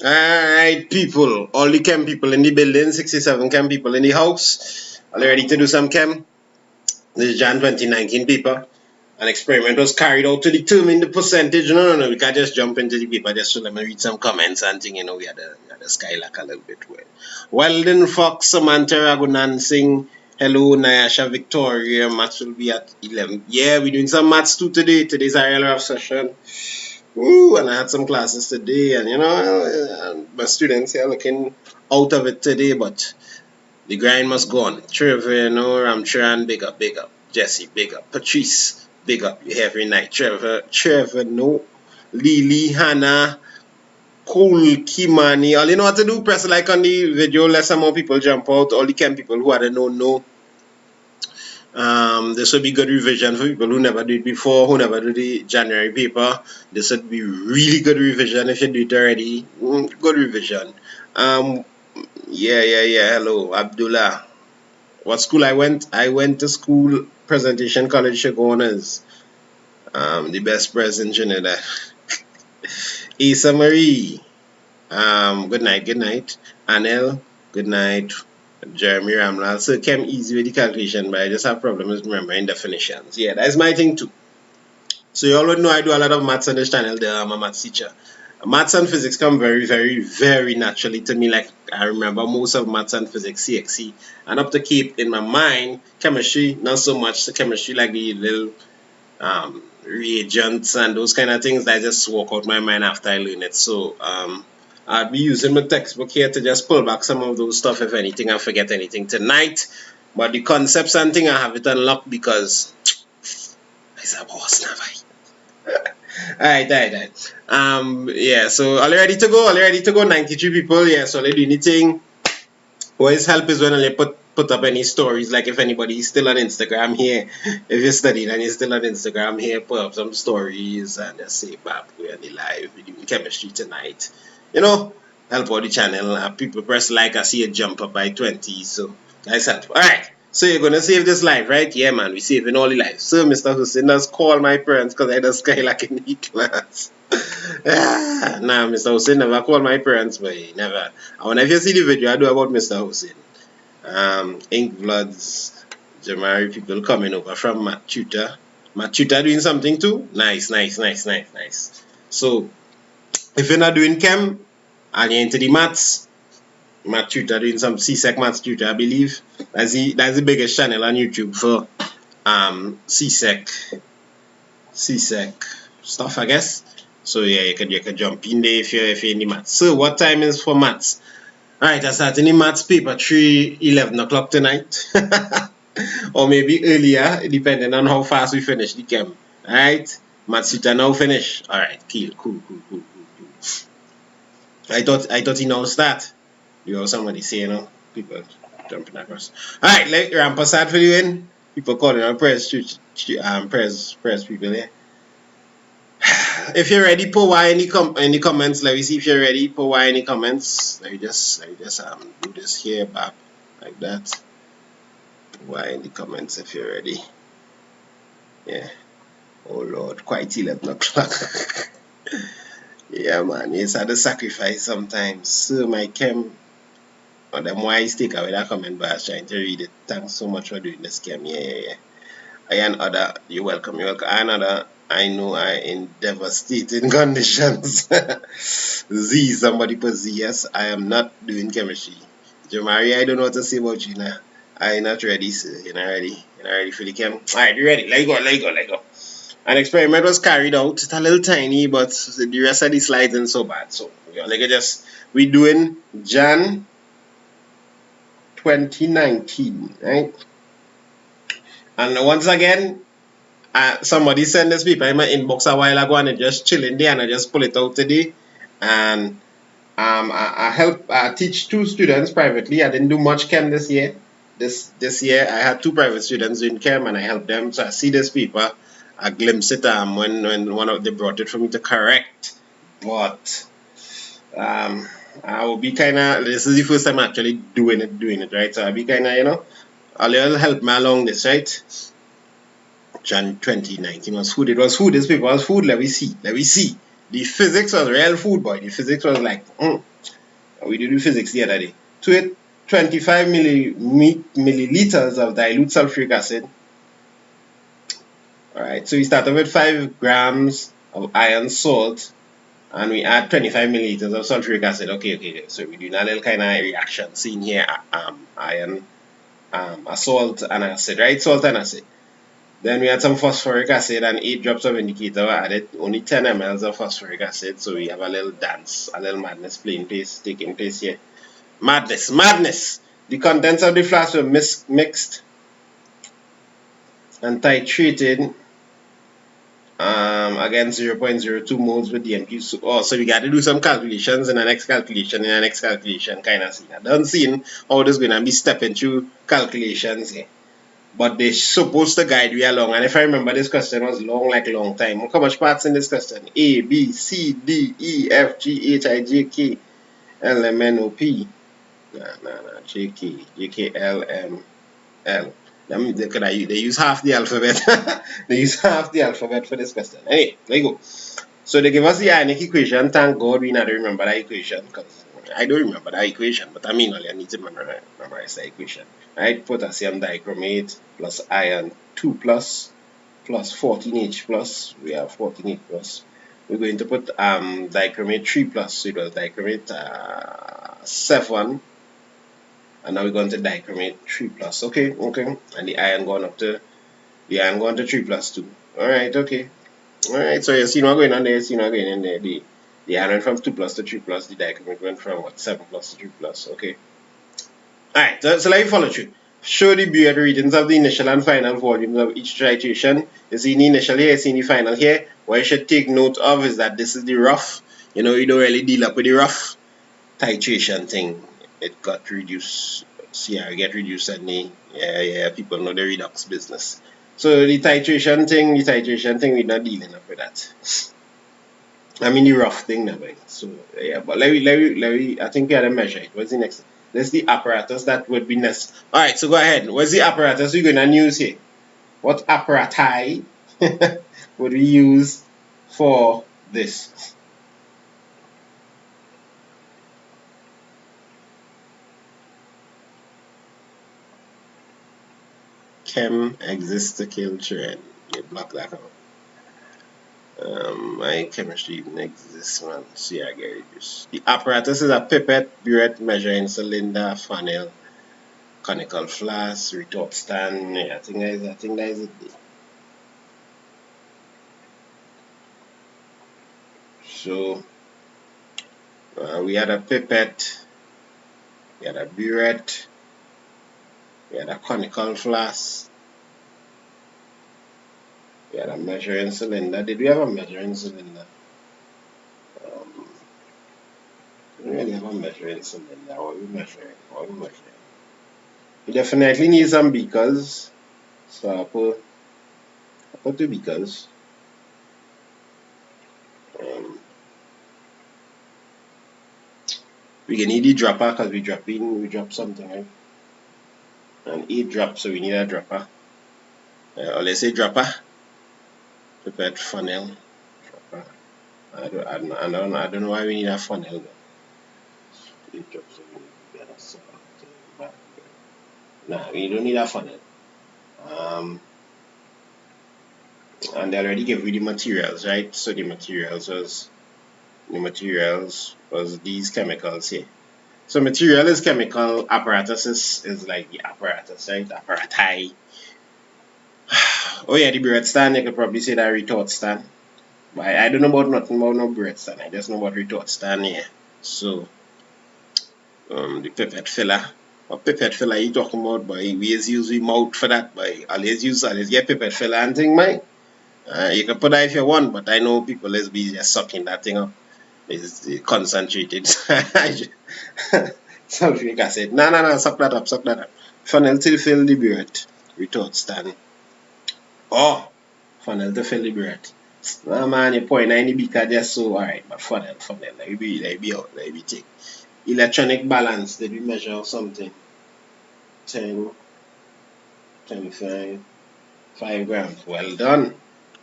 Alright, people. All the chem people in the building, 67 chem people in the house. Are you ready to do some chem? This is Jan 2019 paper. An experiment was carried out to determine the percentage. No. We can't just jump into the paper just to let me read some comments and thing. We had the skylark a little bit. Weldon, Fox, Samantha, Ragunan Singh. Hello, Nyasha, Victoria. Maths will be at 11. Yeah, we're doing some maths too today. Today's our real rough session. Ooh, and I had some classes today, and my students are looking out of it today, but the grind must go on. Trevor, Ramcharan, big up. Jesse, big up. Patrice, big up. You every night. Trevor, no. Lily, Hannah, Cool, Kimani. All you know what to do, press like on the video, let some more people jump out. All the camp people who had a no. This would be good revision for people who never did it before, who never did the January paper. This would be really good revision if you do it already. Good revision. Yeah. Hello, Abdullah. What school I went? I went to school, Presentation College Shagonas. The best present, you know that. Isa Marie. Good night. Anel, good night. Jeremy Ramlal. So it came easy with the calculation, but I just have problems remembering definitions. Yeah, that's my thing too. So you already know I do a lot of maths on this channel. I'm a maths teacher. Maths and physics come very, very, very naturally to me. Like I remember most of maths and physics, CSEC, and up to keep in my mind, chemistry, not so much. So chemistry, like the little reagents and those kind of things that just walk out my mind after I learn it. So I'll be using my textbook here to just pull back some of those stuff if anything I forget anything tonight. But the concepts and thing I have it unlocked because I'm a boss now. Alright. Yeah, so are you ready to go? 93 people, yeah, so they do anything. Always help is when they put up any stories, like if anybody is still on Instagram here, if you're studying and you're still on Instagram here, put up some stories and just say, Bab, we're on the live, we're doing chemistry tonight. Help out the channel. People press like, I see it jump up by 20, so guys help. Alright, so you're gonna save this live, right? Yeah, man, we're saving all the lives. So Mr. Hussein does call my parents because I just like in the class. Nah, Mr. Hussein never called my parents, but he never. I wonder if you see the video I do about Mr. Hussein. Ink Bloods, Jamari people coming over from Matt Tutor. Matt Tutor doing something too? Nice. So if you're not doing chem and you're into the maths, Matt Tutor doing some CSEC Maths Tutor, I believe. That's the biggest channel on YouTube for CSEC stuff, I guess. So yeah, you could jump in there if you're in the maths. So what time is for maths? Alright, I start in the maths paper 11 o'clock tonight. Or maybe earlier, depending on how fast we finish the chem. Alright? Maths tutor now finish. Alright, cool. I thought he now start. You know somebody say, people jumping across. Alright, let ramp start for you in. People calling on press people here. If you're ready, put Y in the comments. Let me see if you're ready. Put Y in the comments. Let me just do this here, back like that. Put Y in the comments if you're ready. Yeah. Oh Lord, quite 11 o'clock. Yeah, man. It's had a sacrifice sometimes. So my chem. Or them wise take away that comment, but I was trying to read it. Thanks so much for doing this chem. Yeah. And other, you're welcome. Another. I know I in devastating conditions. Z, somebody put Z. Yes, I am not doing chemistry. Jamari, I don't know what to say about you now. I'm not ready, sir. You're not ready for the chem. Alright, you ready? Let go. An experiment was carried out. It's a little tiny, but the rest of the slides ain't so bad. So, we're doing Jan 2019, right? And once again, somebody sent this paper in my inbox a while ago and it just chilling there and I just pull it out today. And I teach 2 students privately. I didn't do much chem this year. This year I had 2 private students doing chem and I helped them. So I see this paper, I glimpse it when one of they brought it for me to correct. But I will be this is the first time I'm actually doing it, right? So I'll be I'll help me along this, right? Jan 2019 was food. It was food. This paper was food. Let me see. The physics was real food, boy. The physics was like, we did do physics the other day. 25 milliliters of dilute sulfuric acid. Alright, so we started with 5 grams of iron salt and we add 25 milliliters of sulfuric acid. Okay. So we do a little kind of reaction. Seen here, iron, a salt and acid, right? Salt and acid. Then we add some phosphoric acid and 8 drops of indicator were added. Only 10 ml of phosphoric acid. So we have a little dance, a little madness taking place here. Madness. The contents of the flask were mixed and titrated against 0.02 moles with DMP. So we got to do some calculations in the next calculation kind of scene. I don't see how this is going to be stepping through calculations here. But they're supposed to guide you along. And if I remember, this question was long time. How much parts in this question? A, B, C, D, E, F, G, H, I, J, K, L, M, N, O, P. J, K, L, M, L. They use half the alphabet. They use half the alphabet for this question. Anyway, there you go. So they give us the ionic equation. Thank God we not remember that equation, because I don't remember that equation, but I mean, I need to memorize the equation. Right? Potassium dichromate plus iron 2 plus 14H plus. We have 14H plus. We're going to put dichromate 3 plus. So it was dichromate 7. And now we're going to dichromate 3 plus. Okay. And the iron going to 3 plus 2. Alright, okay. Alright, so you see what's going on there, The iron went from 2 plus to 3 plus, the dichromate went from 7 plus to 3 plus. Okay. Alright, so let me follow through. Show the burette readings of the initial and final volumes of each titration. You see the initial here, you see the final here. What you should take note of is that this is the rough. You don't really deal up with the rough titration thing. It got reduced. CR get reduced and people know the redox business. So the titration thing, we're not dealing up with that. I mean the rough thing now, right? So yeah, but let me I think we had to measure it. What's the next? That's the apparatus that would be necessary. Alright, so go ahead. What's the apparatus we're gonna use here? What apparati would we use for this? Chem exists to kill children. You block that out. My chemistry even exists, man. See, I get it. The apparatus is a pipette, burette, measuring cylinder, funnel, conical flask, retort stand. Yeah, I think that is it. So we had a pipette, we had a burette, we had a conical flask, we had a measuring cylinder. Did we have a measuring cylinder? We really have a measuring cylinder. What are we measuring? We definitely need some beakers. So I put 2 beakers. We can need the dropper because we drop something, right? And 8 drops, so we need a dropper. Or let's say dropper. Pipette, funnel, dropper. I don't know why we need a funnel. 8 drops, so we need a salt. Nah, we don't need a funnel. And they already gave you the materials, right? So the materials was these chemicals here. So material is chemical, apparatus is like the apparatus, right? Apparati. Oh yeah, the burette stand, you could probably say that retort stand. But I don't know about nothing about no burette stand. I just know about retort stand here. So the pipette filler. What pipette filler you talking about, boy? We always use we mouth for that, boy. Always get pipette filler and thing, man. You can put that if you want, but I know people is busy just sucking that thing up. It's concentrated sulfuric acid. No, suck that up. Funnel to fill the burette. Retort stand. Oh, funnel to fill the burette. No man, you point in the beaker just so alright, but funnel. Let me be take. Electronic balance, did we measure something? 10, 25, 5 grams. Well done.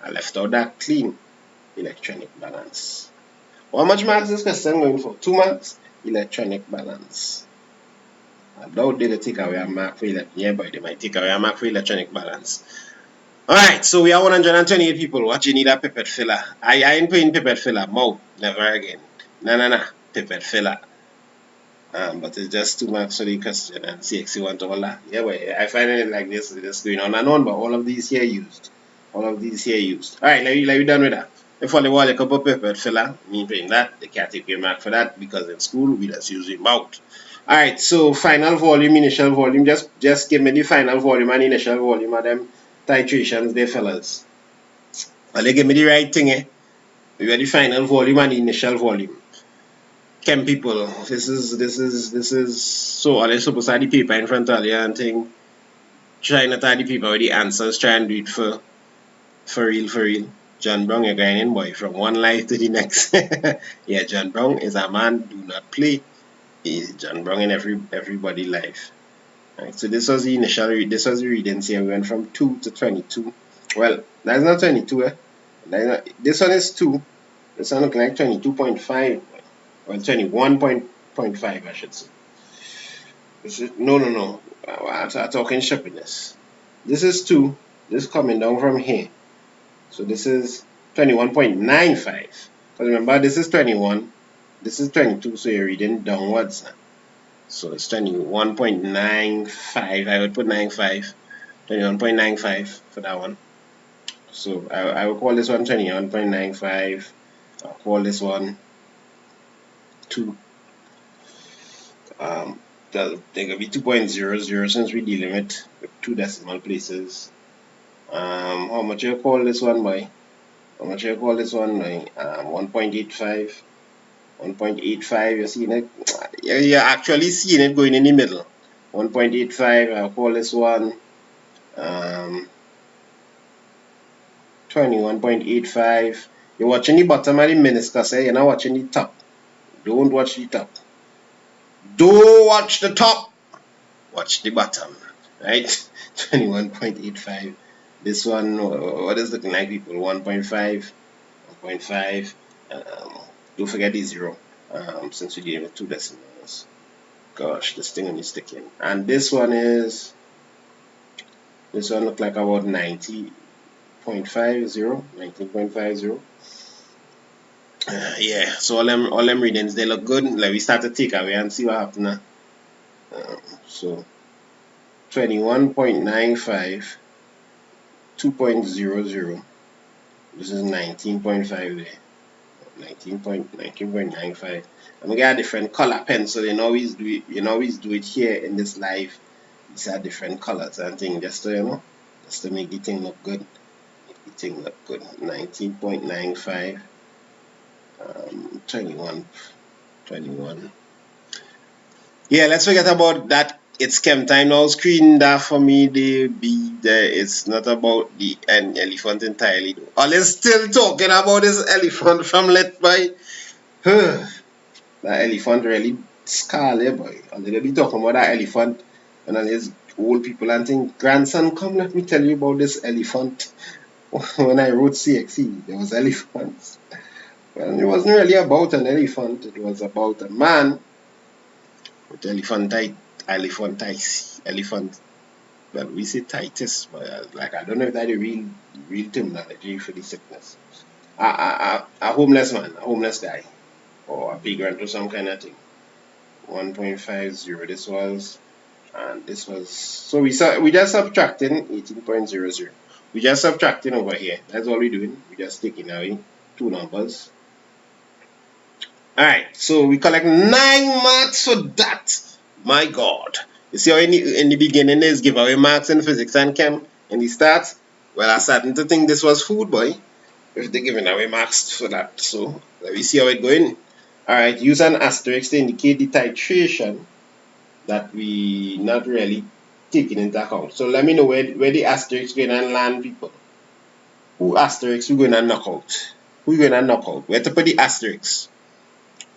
I left out that clean. Electronic balance. How much marks is this question going for? 2 marks? Electronic balance. I doubt they'll take away a mark for yeah, but they might take away a mark for electronic balance. Alright, so we are 128 people. What you need a pipette filler? I ain't paying pipette filler. Mo, never again. Nah. Pipette filler. But it's just 2 marks for the question and CSEC want all that. Yeah, but I find it like this is going on and on, but all of these here used. Alright, let me done with that. If on the wall a couple pipette filler, me paying that, they can't take your mark for that because in school we just use it mouth. Alright, so final volume, initial volume, just give me the final volume and initial volume of them titrations there, fellas. Well, they give me the right thing, eh? We got the final volume and the initial volume. Chem people, this is so are they supposed to have the paper in front of you and thing? Try not to have the paper with the answers, try and do it for real. John Brown, you're going in, boy, from one life to the next. Yeah, John Brown is a man, do not play. He's John Brown in everybody's life. Right, so this was the initial this was the readings here. We went from 2 to 22. Well, that's not 22, eh? This one is 2. This one looking like 22.5. Well, 21.5, I should say. No. I'm talking sharpness. This is 2. This is coming down from here. So this is 21.95. Because remember, this is 21. This is 22, so you're reading downwards now. So it's 21.95. I would put 95. 21.95 for that one. So I will call this one 21.95. I'll call this one 2. They're going to be 2.00 since we're dealing with 2 decimal places. How much you call this one by? 1.85. 1.85, you're seeing it? You're actually seeing it going in the middle. 1.85, I'll call this one 21.85. You're watching the bottom of the meniscus, eh? You're not watching the top. Don't watch the top. Don't watch the top. Watch the bottom, right? 21.85. This one, what is looking like, people? 1.5. 1.5. Don't forget the 0. Since we gave it 2 decimals. Gosh, this thing only sticking. And this one look like about 90.50. 19.50. Yeah, so all them readings, they look good. Let me start to take away and see what happens now. So 21.95, 2.00. This is 19.5 there. 19.95. I'm gonna get a different color pencil. You always do it here in this live. These are different colors and things, just to make the thing look good. 19.95. 21. Yeah, let's forget about that. It's chem time now. Screen that for me, it's not about the elephant entirely. All is still talking about this elephant from Let By. That elephant really scarlet, boy. And they'll be talking about that elephant, and then there's old people and think, grandson, come let me tell you about this elephant. When I wrote CSEC, there was elephants. Well, it wasn't really about an elephant. It was about a man with elephant. Well, we say titis, but like I don't know if that's the real terminology for the sickness. A homeless man, a homeless guy, or a vagrant or some kind of thing. 1.50. This was, and this was. So we just subtracting 18.00. We just subtracting over here. That's all we're doing. We just taking away 2 numbers. Alright, so we collect 9 marks for that. My God. You see how in the beginning there's giveaway marks in physics and chem in the start? Well, I'm starting to think this was food, boy. If they're giving away marks for that. So let me see how it's going. Alright, use an asterisk to indicate the titration that we not really taking into account. So let me know where the asterisk going to land, people. Who asterisk we going to knock out? Who going to knock out? Where to put the asterisk?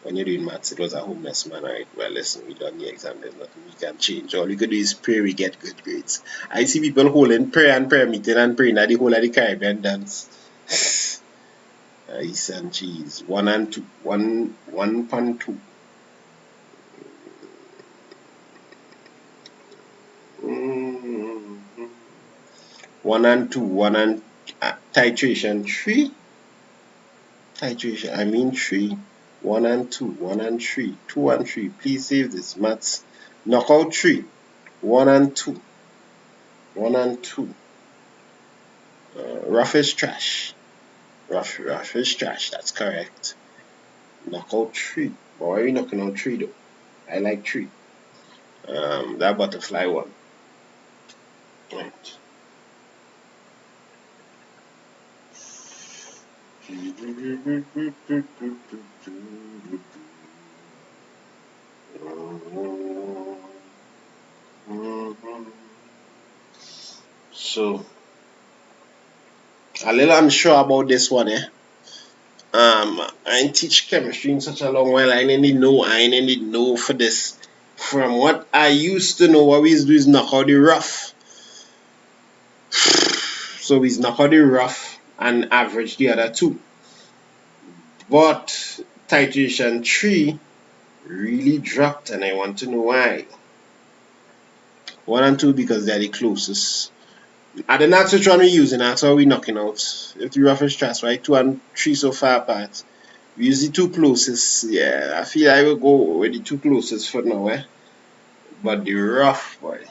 When you're doing maths, it was a homeless man. Alright, well, listen, we done the exam. There's nothing we can change. All we could do is pray we get good grades. I see people holding prayer meeting and praying at the whole of the Caribbean dance. Ice and cheese. 1 and 2. 1.2. 1 and 2. 1 and titration 3. Titration, I mean 3. 1 and 2. 1 and 3. 2 and 3. Please save this. Maths. Knockout 3. 1 and 2. 1 and 2. Rough is trash. Rough is trash. That's correct. Knockout 3. But why are we knocking out 3 though? I like 3. That butterfly one. Right. So a little unsure about this one, eh? I ain't teach chemistry in such a long while. I ain't know for this. From what I used to know, what we used to do is knock out the rough. So we knock out the rough and average the other two. But titration 3 really dropped, and I want to know why. 1 and 2 because they're the closest. And then that's which one we're using, that's how we're knocking out. If the rough is trash, right? 2 and 3 so far apart. We use the 2 closest. Yeah, I feel I will go with the 2 closest for now, eh? But the rough, boy.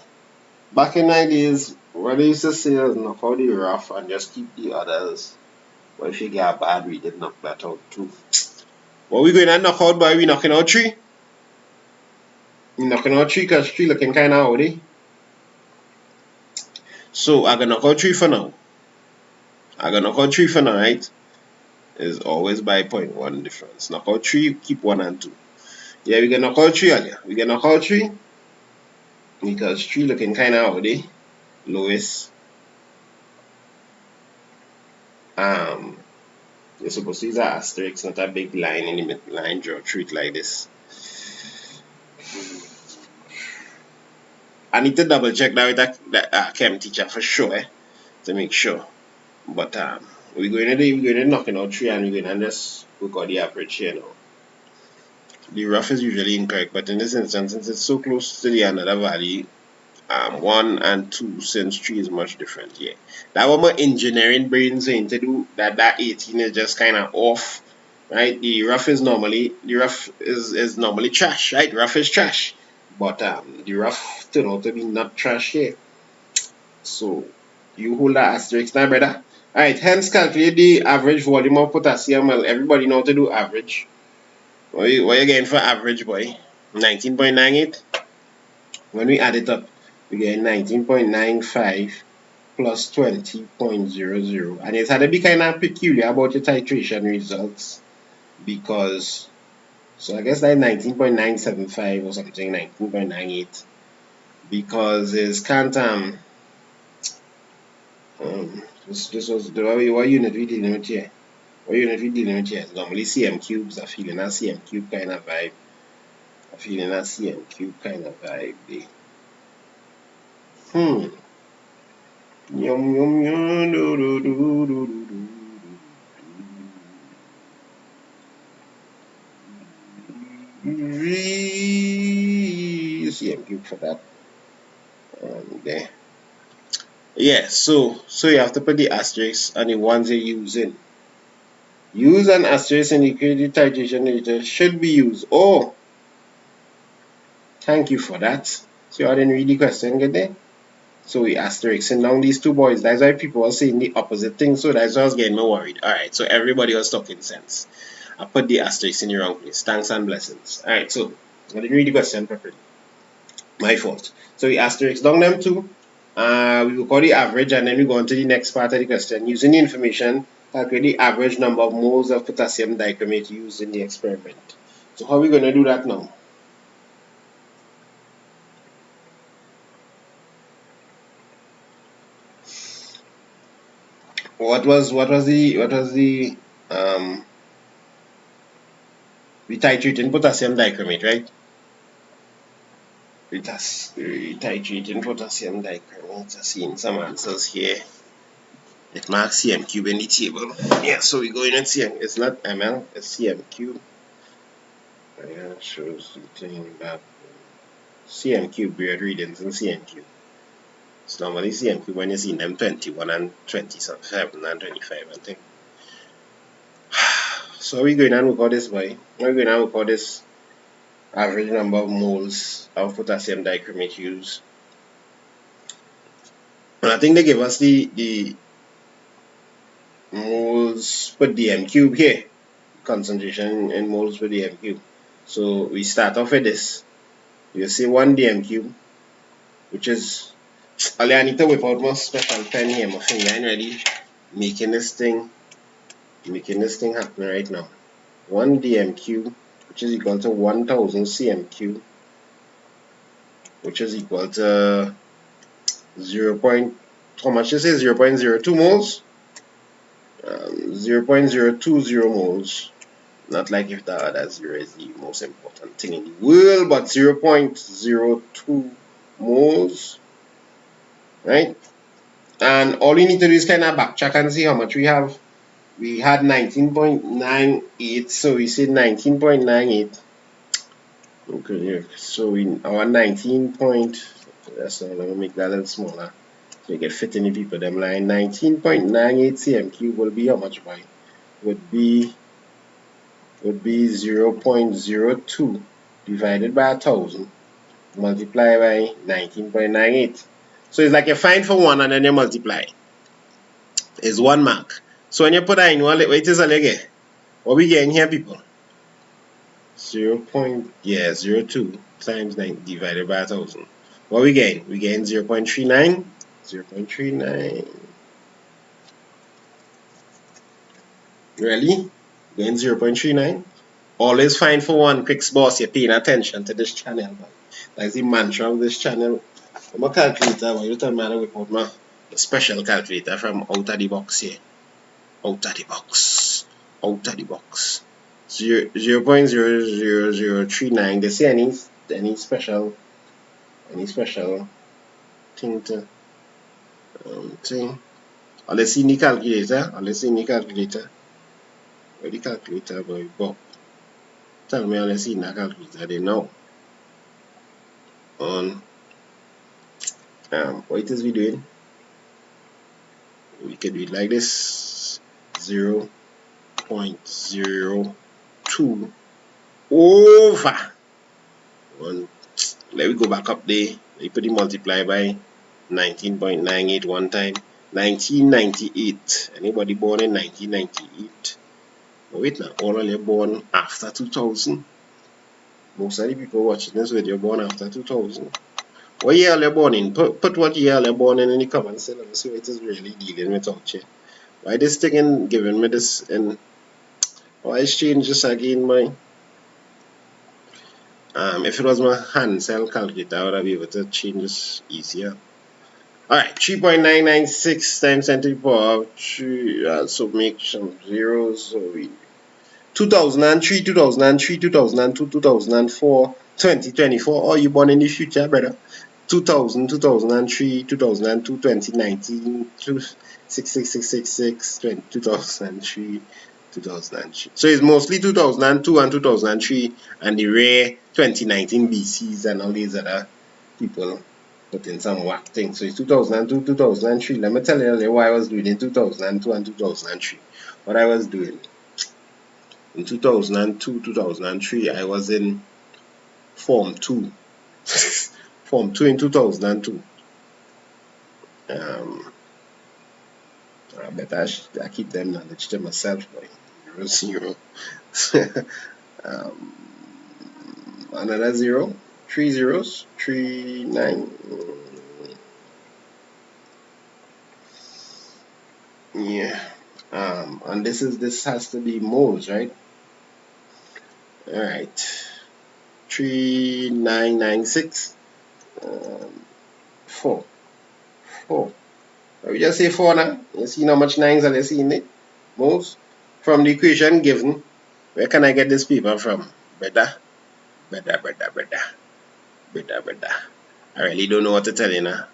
Back in my days, what they used to say is knock out the rough and just keep the others. But if you get a bad, we did knock that out too. What we going to knock out, boy? We knocking out 3? We knocking out 3 because 3 looking kind of outy. So I'm gonna knock out 3 for now. Right? Is always by 0.1 difference. Knock out 3, keep 1 and 2. Yeah, we can knock out 3 again. We can knock out 3 because 3 looking kind of outy. Lowest. You're supposed to use an asterisk, not a big line in the middle line. Draw through it like this. I need to double check that with a chem teacher for sure, to make sure. But we're going to knocking out 3 and we're going to just work out the average here now. The rough is usually incorrect, but in this instance, since it's so close to the another value, 1 and 2, since 3 is much different. Yeah, that one my engineering brain saying to do that 18 is just kind of off, right? The rough is normally trash, right? Rough is trash, but the rough turned out to be not trash here. So you hold that asterisk now, brother. Alright, hence calculate the average volume of potassium. Well, everybody know how to do average. What you getting for average, boy? 19.98. When we add it up, we get 19.95 plus 20.00. And it's had to be kind of peculiar about the titration results because, so I guess like 19.975 or something, 19.98, because it's can't, this was the what unit we dealing with here. What unit we dealing with here? Normally CM cubes are feeling a CM cube kind of vibe. Yum yum yum do do do do do. CM cube for that. There. Yeah, so you have to put the asterisk on the ones you're using. Use an asterisk in the credit titration later should be used. Oh, thank you for that. So I didn't read the question, get there? So we asterixing down these 2 boys. That's why people are saying the opposite thing. So that's why I was getting more worried. Alright, so everybody was talking sense. I put the asterisk in the wrong place. Thanks and blessings. Alright, so I didn't read the question properly. My fault. So we asterisk down them 2. We will call the average and then we go on to the next part of the question. Using the information, calculate the average number of moles of potassium dichromate used in the experiment. So how are we going to do that now? What was the we titrating potassium dichromate, right? We titrating potassium dichromate. I've seen some answers here. It marks cm cube in the table. Yeah, so we go in and cm. It's not ml, it's cm cube. Yeah, shows the thing that cm cube weird readings in cm cube. So normally cm cube when you see them 21 and 27 and 25 and thing. So we're going to look at this by. We're going to look at this average number of moles of potassium dichromate used. And I think they give us the moles per dm cube here, concentration in moles per dm cube. So we start off with this. You see 1 dm cube, which is, I need to whip out my special pen here, my finger ain't ready, making this thing happen right now. 1 dm cube, which is equal to 1000 cm cube, which is equal to 0. How much is it? 0.02 moles. 0.020 moles. Not like if the other 0 is the most important thing in the world, but 0.02 moles, right? And all you need to do is kind of backtrack and see how much we have. We had 19.98, so we said 19.98. Okay, so our 19 point, that's not, let me make that a little smaller so you can fit in the people them line. 19.98 cm cube will be how much by? Would be 0.02 divided by 1000 multiplied by 19.98. So it's like you find for one and then you multiply. It's 1 mark. So when you put that in one, wait is a leg. What we getting here, people? 0.02 times 9 divided by 1000. What we getting? We getting 0.39. 0.39. Really? Getting 0.39? Always find for one, quick boss. You're paying attention to this channel. That's the mantra of this channel. I'm a calculator, but you tell me I whip out my special calculator from out of the box here. Out of the box. Out of the box. 0.00039. They say any special thing to thing. Let's see the calculator. Where the calculator boy Bob? Tell me let's see the calculator they know. On what is we doing? We can do it like this. 0.02 over 1. Let me go back up there. We put the multiply by 19.98 one time. 1998. Anybody born in 1998? Wait now, all of you born after 2000. Most of the people watching this video born after 2000. What year are you born in? Put what year are you born in the comments. Let me see what it is really dealing with out here. Why this thing giving me this and why is change this again my if it was my hand cell calculator I would have been able to change this easier. Alright, 3.996 times 10 to the power of 3, so make some zeros. So we 2003, 2003, 2002, 2004, 2024. Oh, you born in the future, brother. 2000, 2003, 2002, 2019, 66666, 2003, 2003. So it's mostly 2002 and 2003 and the rare 2019 BCs and all these other people put in some whack things. So it's 2002, 2003. Let me tell you what I was doing in 2002 and 2003. What I was doing in 2002, 2003, I was in Form 2. Form 2 in 2002. I bet I keep them knowledge to myself, boy. 0, 0. Another 0. 3 zeros. 3, 9. Yeah. And this has to be moles, right? Alright. 3996. 4. We just say 4 now. You see how much 9s are you seeing it? Moles. From the equation given, where can I get this paper from? Better. I really don't know what to tell you now.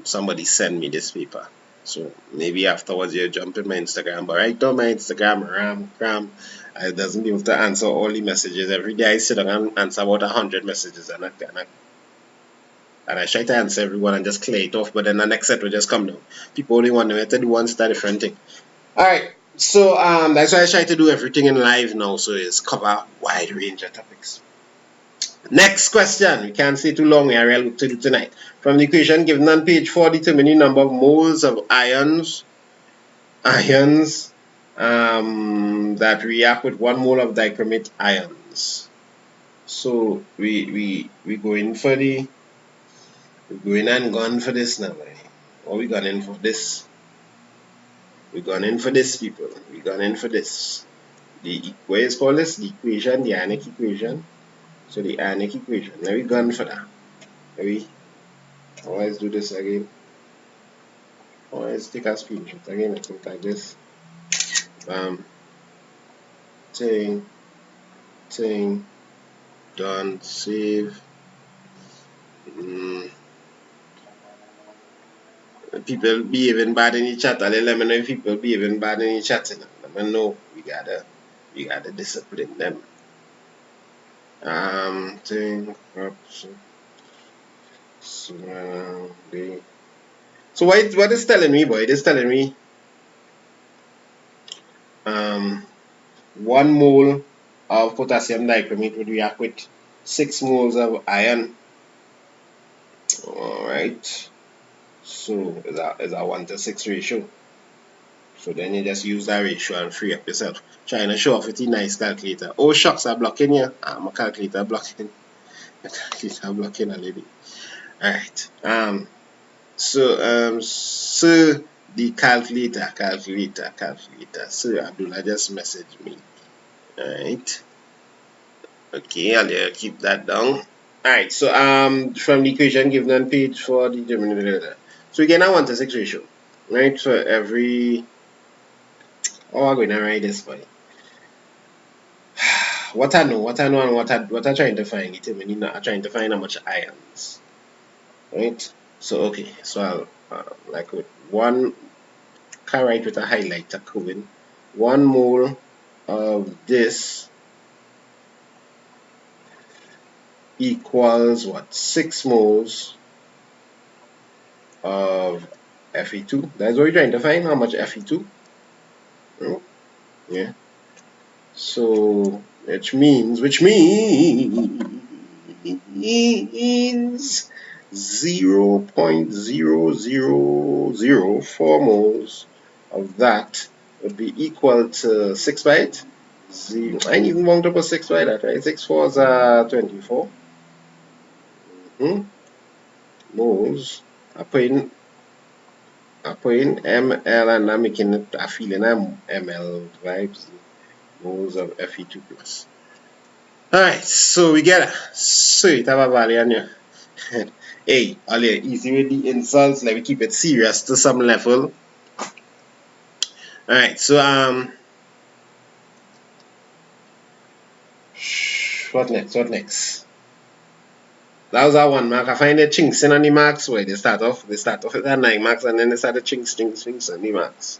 Somebody send me this paper. So maybe afterwards you jump in my Instagram. But right now my Instagram ram I doesn't be able to answer all the messages. Every day I sit down and answer about 100 messages and I try to answer everyone and just clear it off, but then the next set will just come down. People only want to do one star different thing. Alright. So that's why I try to do everything in live now, so it's cover a wide range of topics. Next question. We can't stay too long. We are real to do tonight. From the equation given on page 4, determine the number of moles of ions that react with 1 mole of dichromate ions. So we go in for the and gone for this now. Or we gone in for this? We gone in for this, people. We gone in for this. What is called this? The equation, the ionic equation. So the ionic equation. Now we gone for that. Let's do this again. Let's take a screenshot again. I think like this. Thing, done, save. People behaving bad in the chat. Let me know if people behaving bad in the chat. Let me know. We gotta discipline them. So what is telling me, boy? It is telling me 1 mole of potassium dichromate would react with 6 moles of iron. Alright. So it's a 1 to 6 ratio. So then you just use that ratio and free up yourself. Trying to show off with a nice calculator. Oh shucks, I'm blocking here. My calculator blocking. My calculator blocking already. Alright. So the calculator. Sir Abdullah just messaged me. Alright. Okay, I'll keep that down. Alright, so from the equation given on page 4, so again I want a 6 ratio. Right? So every I'm going to write this for you. What I know and what I'm trying to find, I'm trying to find how much ions. Right? So okay, so I'll like with one, can write with a highlighter code. 1 mole of this equals what? 6 moles of Fe2. That's what we're trying to find, how much Fe2. Yeah. So which means 0.0004 moles of that would be equal to 6 by it. I ain't even want to put 6 by that, right? 6 4s are 24. Moles. I put in ml and I'm making it a feeling I'm ml vibes. Moles of Fe2 plus. Alright, so we get it. So it have a value on you. Hey, Ollie, easy with the insults. Let me keep it serious to some level. Alright, so what next? That was our 1 mark. I find the chinks in on the marks where they start off with that 9 marks and then they start the chinks on the marks.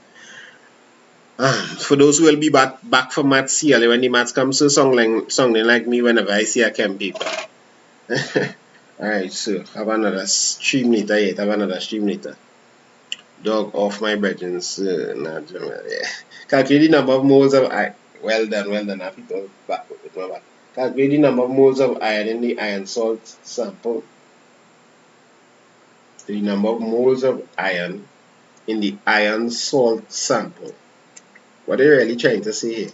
For those who will be back for maths here, when the maths comes to sounding like me whenever I see a chem paper. Alright, so have another stream later. Dog off my brethren. Calculate the number of moles of iron. Well done. I people back with my back. Calculate the number of moles of iron in the iron salt sample. The number of moles of iron in the iron salt sample. What are you really trying to say here?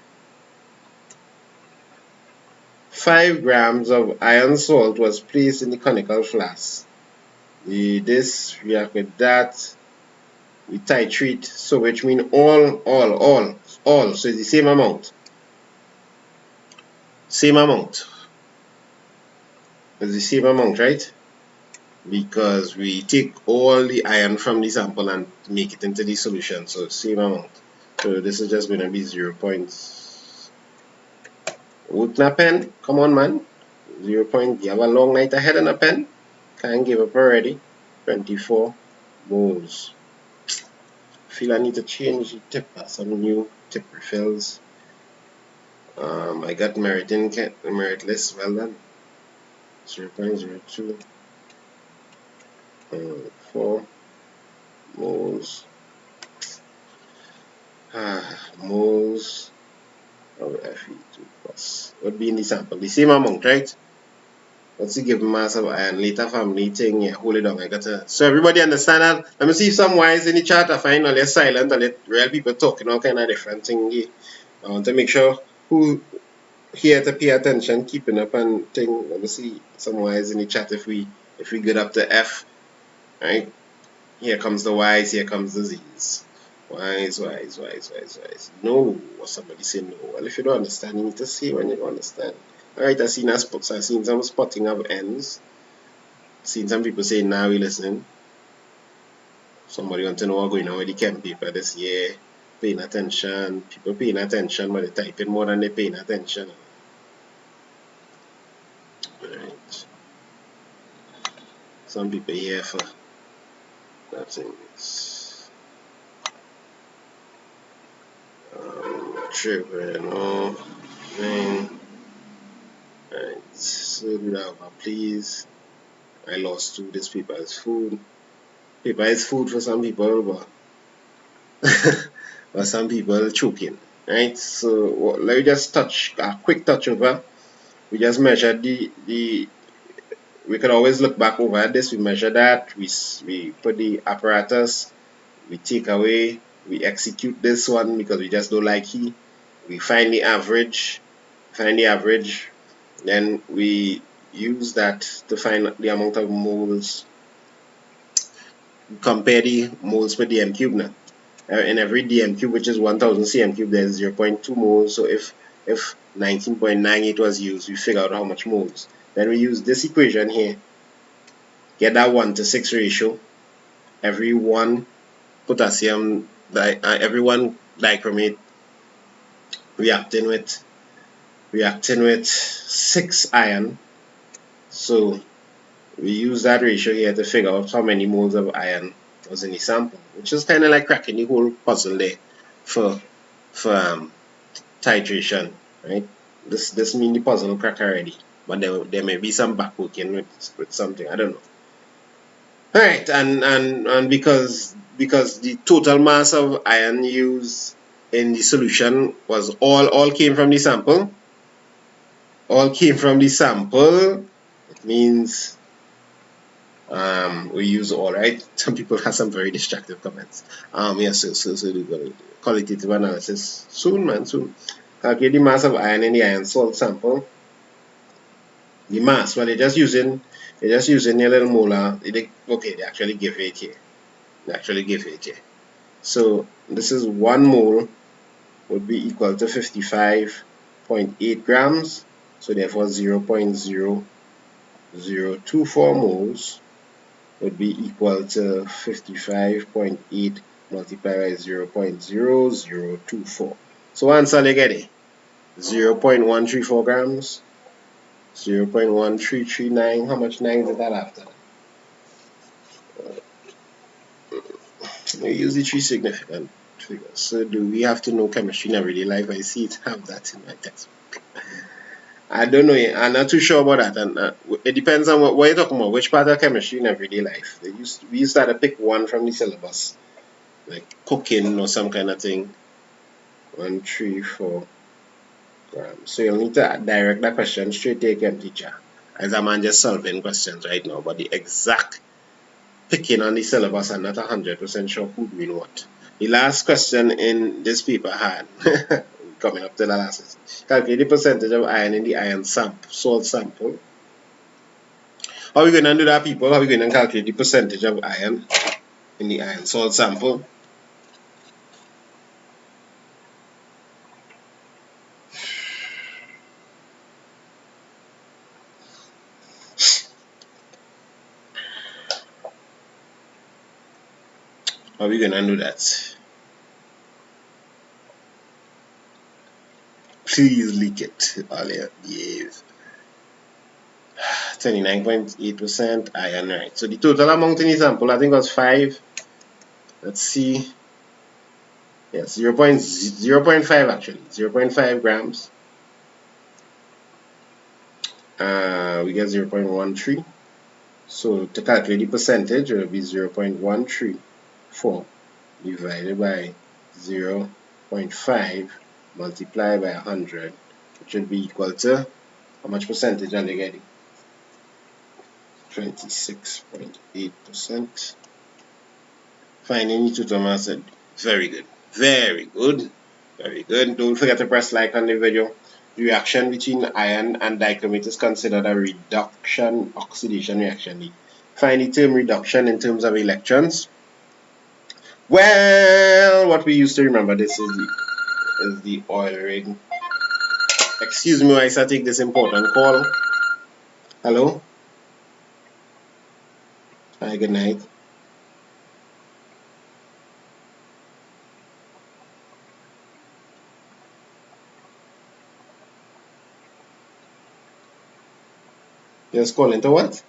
5 grams of iron salt was placed in the conical flask. This react with that. We titrate, so which means all. So it's the same amount. It's the same amount, right? Because we take all the iron from the sample and make it into the solution, so same amount. So this is just going to be 0. With a pen, come on man. 0. You have a long night ahead on a pen. Can't give up already. 24 moles. feel I need to change the tip, some new tip refills. I got meritless, well done. 0.02 4 moles moles of Fe2 plus would be in the sample, the same amount, right? What's the given mass of iron? Later family thing, yeah, hold it down. I gotta. So everybody understand that? Let me see if some wise in the chat are fine, or they're silent, or let real people talking all kind of different things. I want to make sure who here to pay attention, keeping up and thing. Let me see some wise in the chat if we get up to F, right? Here comes the Y's, here comes the Z's. Y's. No, or somebody say no. Well, if you don't understand, you need to say when you don't understand. Alright, I've seen some spotting of N's. Seen some people saying now we listening. Somebody want to know what's going on with the chem paper this year. Paying attention. People paying attention, but they're typing more than they're paying attention. Right. Some people here for that things. Tripping off. Right. So do that one, please. I lost two. This paper is food. Paper is food for some people, but for some people choking. Right. So let me just touch a quick touch over. We just measured we could always look back over at this. We measure that, we put the apparatus, we take away, we execute this one because we just don't like it. We find the average, then we use that to find the amount of moles. Compare the moles per dm cube now. In every dm cube, which is 1000 cm cube, there's 0.2 moles. So if 19.98 was used, we figure out how much moles. Then we use this equation here, get that 1:6 ratio. Every one potassium, every one dichromate reacting with 6 iron. So we use that ratio here to figure out how many moles of iron was in the sample, which is kind of like cracking the whole puzzle there for titration, right? This means the puzzle crack already, but there may be some back working with something, I don't know. All right, and because the total mass of iron used in the solution was all came from the sample. It means we use all, right? Some people have some very destructive comments. Yes, so qualitative analysis soon, man, soon. Calculate the mass of iron in the iron salt sample. The mass, well, they're just using a little molar. Okay, they actually give it here. So this is 1 mole would be equal to 55.8 grams. So therefore 0.0024 moles would be equal to 55.8 multiplied by 0.0024. So answer they get it. 0.134 grams. 0.1339. How much 9 is that after? We use the 3 significant figures. So do we have to know chemistry in everyday life? I see it have that in my textbook. I don't know. I'm not too sure about that. And it depends on what you're talking about. Which part of chemistry in everyday life? We used to pick one from the syllabus, like cooking or some kind of thing. 134 grams. So you'll need to direct that question straight to your chem teacher. As a man just solving questions right now, but the exact picking on the syllabus, I'm not 100% sure who doing what. The last question in this paper had coming up to the last. Calculate the percentage of iron in the iron salt sample. How are we going to do that, people? How are we going to calculate the percentage of iron in the iron salt sample? How are we going to do that? Please leak it. Yes. 29.8% iron, right? So the total amount in the sample, I think, was 5. Let's see. Yes, 0.5 actually, 0.5 grams. We get 0.13. So to calculate the percentage, it will be 0.134 divided by 0.5 multiplied by 100, which would be equal to how much percentage are they getting? 26.8%. Finding the total mass. Very good. Very good. Very good. Don't forget to press like on the video. The reaction between iron and dichromate is considered a reduction oxidation reaction. Find the term reduction in terms of electrons. Well, what we used to remember this is the oil rig. Excuse me whilst I take this important call. Hello? Hi, good night. You're calling to what?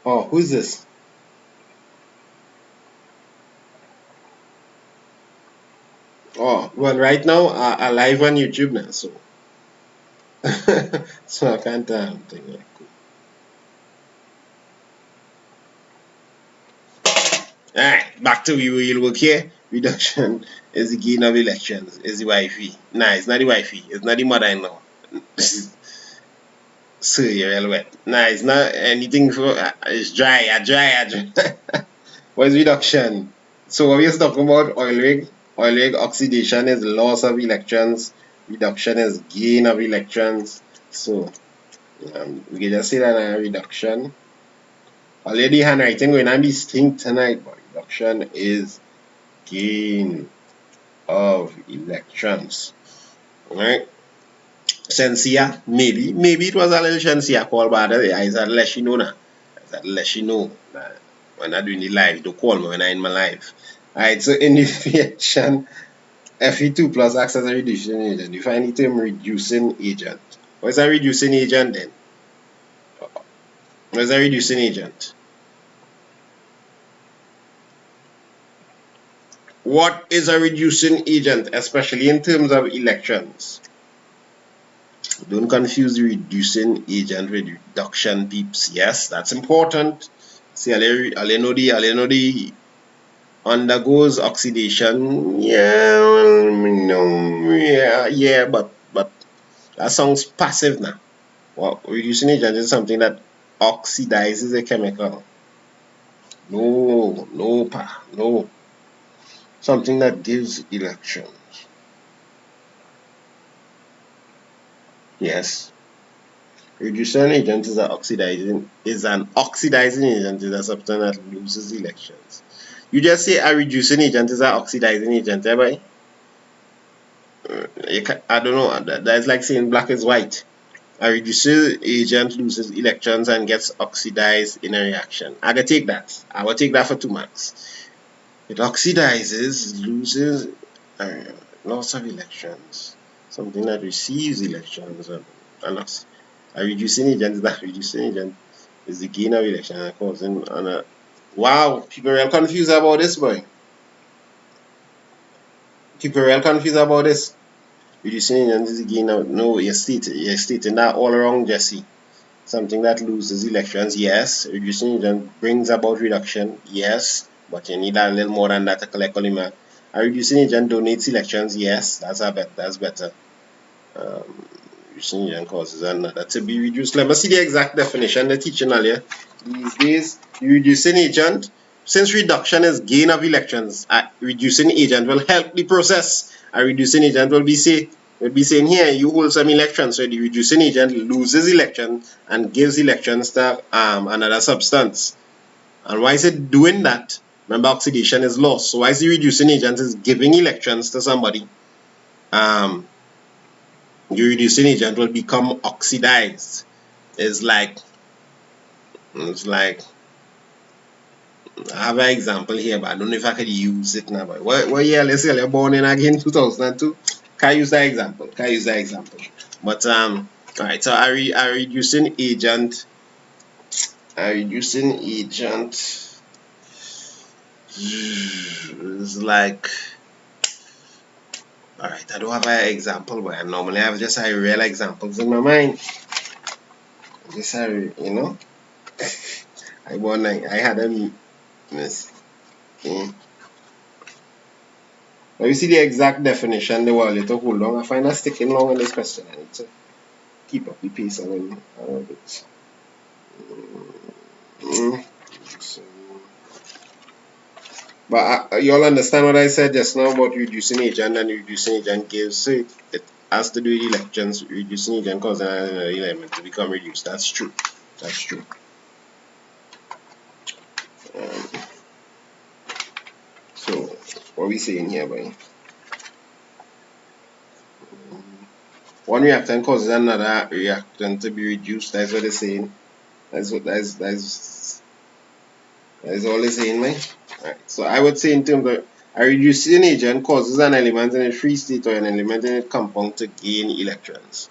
Oh, who's this? Oh, well, right now I'm live on YouTube now, so so I can't think like cool. Alright, back to real work here. Reduction is the gain of electrons, is the wifey. Nah, it's not the wifey, it's not the mother-in-law. So you're real wet. Nah, it's not anything for it's dry. What is reduction? So what we're talking about oil rig. Oil rig oxidation is loss of electrons. Reduction is gain of electrons. So we can just say that reduction. Already handwriting going to be distinct tonight, but reduction is gain of electrons. Alright. Sensia, maybe it was a little Sensia call, but I said let you know now. I said let you know. When I'm doing the live, don't call me when I'm in my live. Alright, so in the reaction, Fe2 plus acts as a reducing agent. You find the term reducing agent. What is a reducing agent then? What is a reducing agent? What is a reducing agent, especially in terms of electrons? Don't confuse the reducing agent with reduction, peeps. Yes, that's important. See, Alenodi undergoes oxidation. Yeah, but that sounds passive now. Well, reducing agent is something that oxidizes a chemical. No. Something that gives electrons. Yes. Reducing agent is an oxidizing agent, is a substance that loses electrons. You just say a reducing agent is an oxidizing agent, right? I don't know. That's like saying black is white. A reducing agent loses electrons and gets oxidized in a reaction. I will take that for 2 marks. It oxidizes, loses loss of electrons. Something that receives electrons and a reducing agent is the gain of electrons and causing wow, people are real confused about this, boy. People are real confused about this. Reducing agent is the gain of you're stating that all wrong, Jesse. Something that loses electrons, yes. Reducing agent brings about reduction, yes. But you need a little more than that to collect polymer. A reducing agent donates electrons, yes. That's better. Reducing agent causes another to be reduced. Let me see the exact definition they're teaching earlier. These days, the reducing agent, since reduction is gain of electrons, a reducing agent will help the process. A reducing agent will be saying here, you hold some electrons, so the reducing agent loses electrons and gives electrons to another substance. And why is it doing that? Remember, oxidation is lost. So why is the reducing agent is giving electrons to somebody? The reducing agent will become oxidized. It's like I have an example here, but I don't know if I could use it now. But what year? Let's say you're born in again 2002. Can I use that example? But alright. So a reducing agent It's like, alright, I don't have an example, but I normally have just a real examples in my mind. Just you know, I had a miss. Now you see the exact definition, they were a little hold long. I find that sticking long in this question. I need to keep up the pace a little bit. So, but you all understand what I said just now about reducing agent, and reducing agent gives, so it has to do with electrons. Reducing agent causes an element to become reduced. That's true. That's true. So what are we saying here, boy? One reactant causes another reactant to be reduced. That's what they're saying. That's all they're saying, man. Right. So I would say in terms of a reducing agent causes an element in a free state or an element in a compound to gain electrons.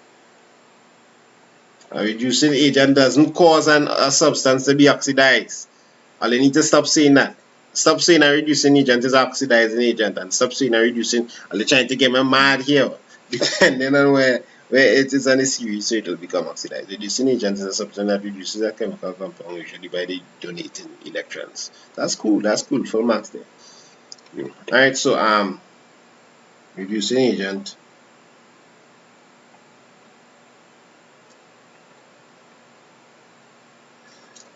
A reducing agent doesn't cause a substance to be oxidized. All you need to stop saying that. Stop saying a reducing agent is an oxidizing agent, and stop saying a reducing. Are you trying to get me mad here? Depending on where it is on a series, so it will become oxidized. Reducing agent is a substance that reduces a chemical compound, usually by the donating electrons. That's cool. That's cool. Full marks there. Alright, so reducing agent.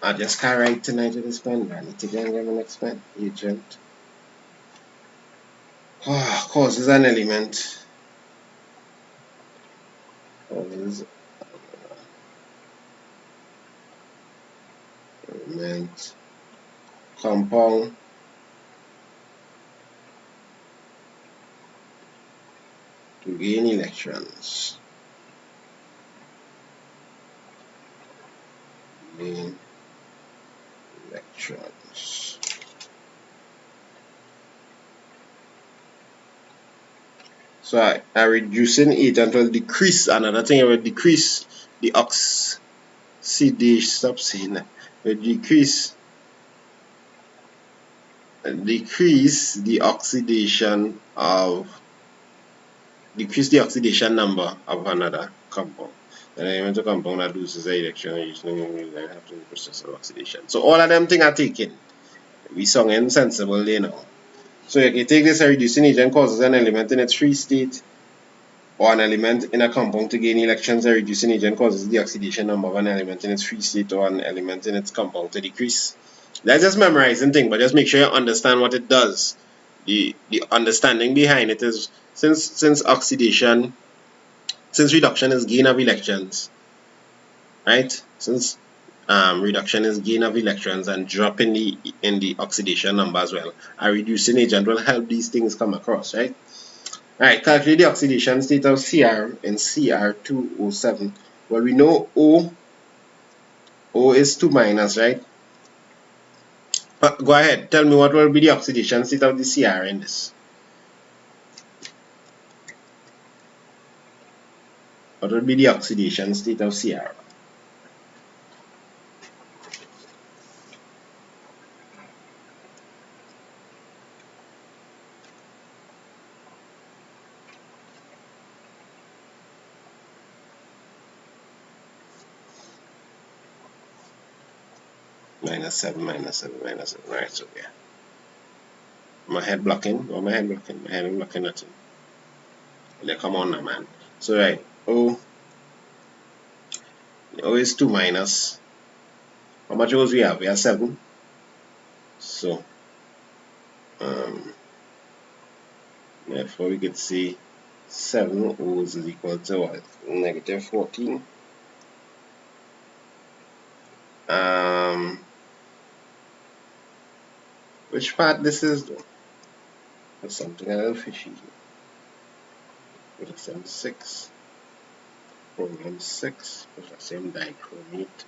I just can't write tonight with this pen. I need to get my next pen. Agent causes an element. Causes element compound to gain electrons. Gain electrons. So a reducing agent will decrease. Another thing, it will decrease the oxidation. Stop saying that. Will decrease the oxidation number of another compound. An elemental compound that loses the electron using after the process of oxidation. So all of them things are taken. We sung insensible there now. So you can take this, a reducing agent causes an element in its free state or an element in a compound to gain electrons. A reducing agent causes the oxidation number of an element in its free state or an element in its compound to decrease. That's just memorizing thing, but just make sure you understand what it does. The understanding behind it is since reduction is gain of electrons, right? Since reduction is gain of electrons and drop in the oxidation number as well, a reducing agent will help these things come across, right? Alright, calculate the oxidation state of Cr in Cr2O7. Well, we know O is 2 minus, right? Go ahead, tell me what will be the oxidation state of the Cr in this. What will be the oxidation state of Cr? Minus 7, minus 7, minus 7. Right, so yeah. My head blocking? Or my head blocking? My head ain't blocking nothing. Like, come on now, man. So, right. O is 2 minus. How much O's we have? We have 7. So, therefore, we could see 7 O's is equal to what? Negative 14. Which part this is though? There's something a little fishy here. Potassium 6, chromium 6, potassium dichromate.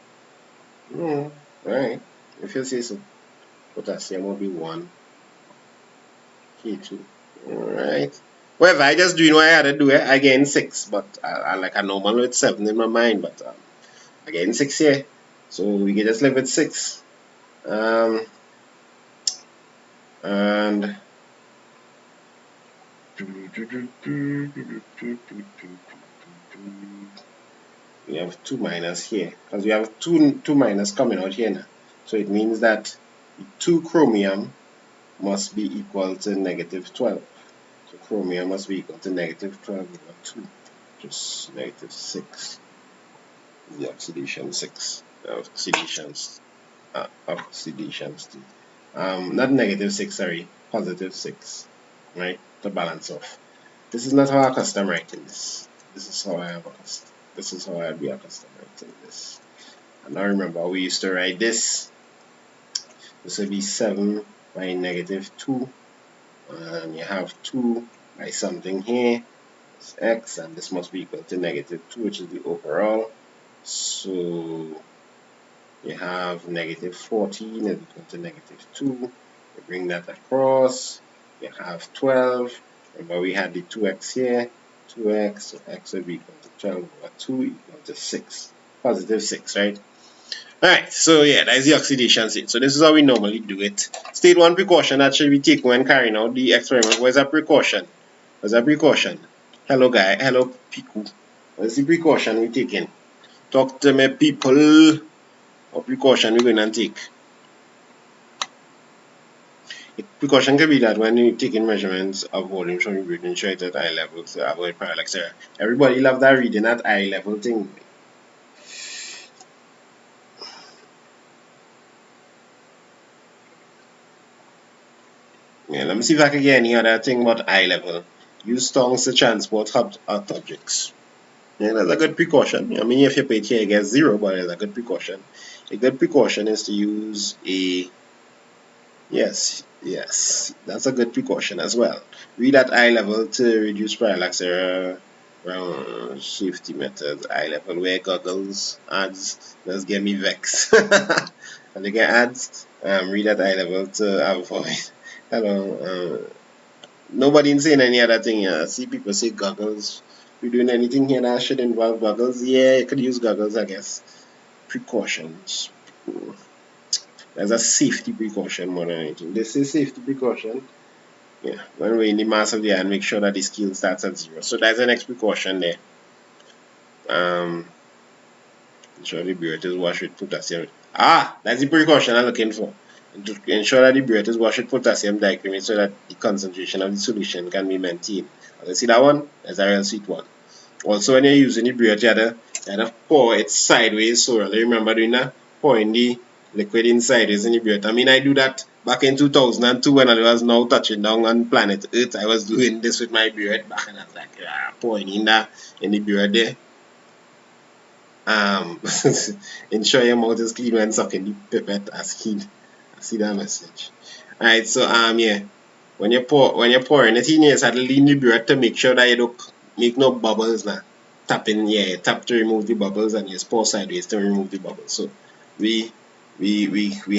Alright, if you say so. Potassium will be 1, K2. Alright. Well, if I just doing what I had to do, I gain 6, but I like a normal with 7 in my mind, but I gain 6 here. So we can just live with 6. and we have 2 minus here because we have two minus coming out here now. So it means that 2 chromium must be equal to negative 12. So chromium must be equal to negative 12 over 2, just negative 6. The oxidation 6. Oxidation state. Not negative 6, sorry, positive 6, right? To balance off. This is not how I custom writing this. This is how I'd be accustomed writing this. And now remember, we used to write this. This would be 7 by negative 2. And you have 2 by something here. It's x, and this must be equal to negative 2, which is the overall. So you have negative 14 is equal to negative 2. You bring that across. You have 12. Remember, we had the 2x here. 2x, so x would be equal to 12 over 2 equal to 6. Positive 6, right? Alright, so yeah, that is the oxidation state. So this is how we normally do it. State 1 precaution that should be taken when carrying out the experiment. What is a precaution? What's a precaution? Hello, guy. Hello, Piku. What's the precaution we taking? Talk to me, people. What precaution we going to take? Precaution can be that when you're taking measurements of volumes from your breathing straight at eye level to avoid parallax error. Everybody love that reading at eye level thing. Yeah, let me see if I can get any other thing about eye level. Use tongues to transport hot objects. Yeah, that's a good precaution. I mean, if you pay it here, you get 0, but it's a good precaution. A good precaution is to use a... Yes, that's a good precaution as well. Read at eye level to reduce parallax error around safety methods. Eye level, wear goggles, ads, let's get me vex. And they get ads, read at eye level to avoid. Hello, nobody saying any other thing here. I see people say goggles. We doing anything here that should involve goggles? Yeah, you could use goggles, I guess. Precautions. There's a safety precaution more than anything. This is safety precaution. Yeah, when we're in the mass of the eye, make sure that the scale starts at 0. So that's the next precaution there. Ensure the burette is washed with potassium. That's the precaution I'm looking for. To ensure that the burette is washed with potassium dichromate so that the concentration of the solution can be maintained. You see that one? That's a real sweet one. Also, when you're using the burette, you have to pour it sideways. So really remember doing that? Pouring the liquid inside is in the burette. I mean, I do that back in 2002 when I was now touching down on planet Earth. I was doing this with my burette back, and I was like, pouring in the burette there. Ensure your mouth is clean when sucking the pipette. I see that message. Alright, so yeah, when you're pouring it in, you just have to lean the burette to make sure that you don't make no bubbles now. Tap to remove the bubbles, and you just pour sideways to remove the bubbles. So we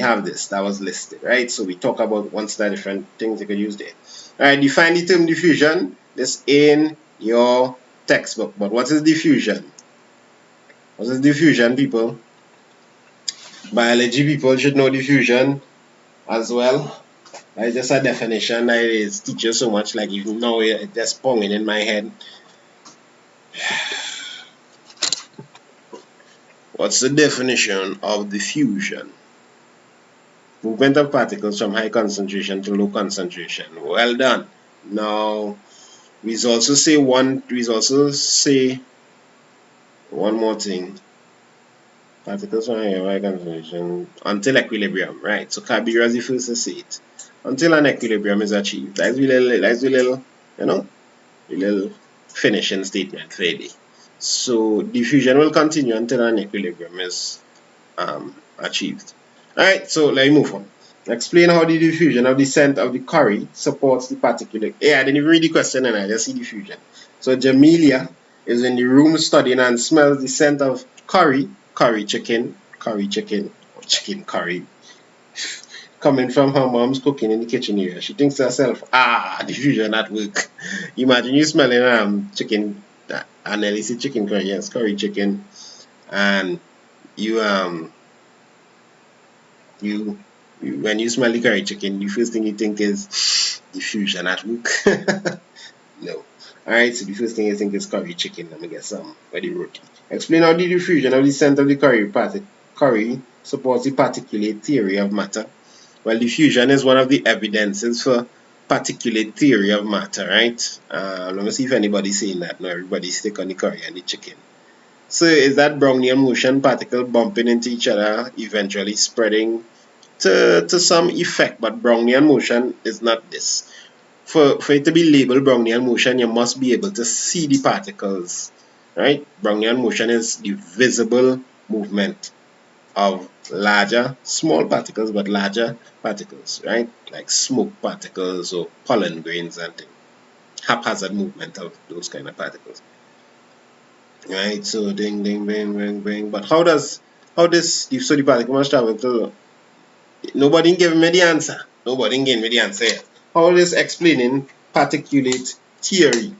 have this that was listed, right? So we talk about once the different things you could use there. Alright, define the term diffusion. This in your textbook. But what is diffusion? What is diffusion, people? Biology people should know diffusion as well. That's just a definition that is teach you so much, like even now it's just ponging in my head. What's the definition of diffusion? Movement of particles from high concentration to low concentration. Well done. Now we also say one more thing. Particles from high concentration until equilibrium, right? So Kabir is the first to say it. Until an equilibrium is achieved. That's the little, the little finishing statement for it. So diffusion will continue until an equilibrium is achieved. Alright, so let me move on. Explain how the diffusion of the scent of the curry supports the particular. Yeah, I didn't even read the question and I just see diffusion. So Jamelia is in the room studying and smells the scent of curry chicken, or chicken curry, coming from her mom's cooking in the kitchen area. She thinks to herself, diffusion at work. Imagine you smelling chicken, and then you see chicken curry, yes, curry chicken, and you When you smell the curry chicken, the first thing you think is diffusion at work. No. Alright, so the first thing you think is curry chicken. Let me get some for the roti. Explain how the diffusion of the scent of the curry supports the particulate theory of matter. Well, diffusion is one of the evidences for particulate theory of matter, right? Let me see if anybody's saying that. No, everybody's stick on the curry and the chicken. So is that Brownian motion particle bumping into each other, eventually spreading to some effect? But Brownian motion is not this. For it to be labeled Brownian motion, you must be able to see the particles, right? Brownian motion is the visible movement of larger, small particles, but larger particles, right? Like smoke particles or pollen grains and things. Haphazard movement of those kind of particles. Right, so ding ding bang bang bang. But how this so the particle must travel to, nobody gave me the answer. Nobody gave me the answer yet. How this explaining particulate theory?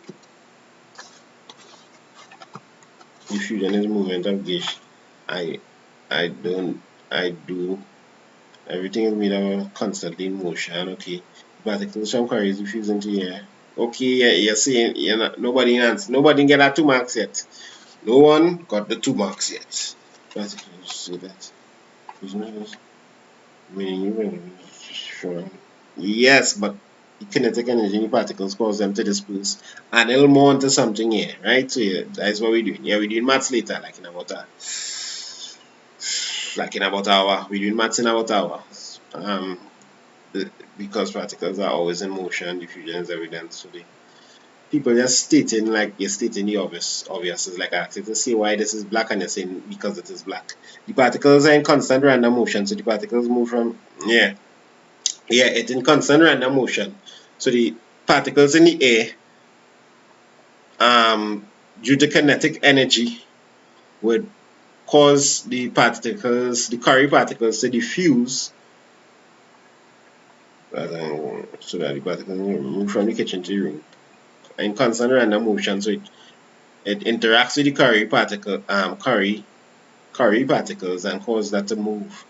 Diffusion is movement of gas. I do everything is made of constantly in motion. Okay, particles from carries diffuse into air. Okay, yeah, you're saying nobody answer. Nobody get that 2 marks yet. No one got the 2 marks yet. Particles say that. Sure. Yes, but the kinetic energy in the particles cause them to disperse and it'll move on to something here, right? So yeah, that's what we're doing. Yeah, we're doing maths later, like in about an hour. We're doing maths in about an hour. Because particles are always in motion, diffusion is evident. So people just stating like you're stating the obvious. It's like asking to say why this is black and you're saying because it is black. The particles are in constant random motion, so the particles move from it's in constant random motion. So the particles in the air, due to kinetic energy, would cause the curry particles to diffuse, so that the particles move from the kitchen to the room in constant random motion. So it interacts with the curry particles and cause that to move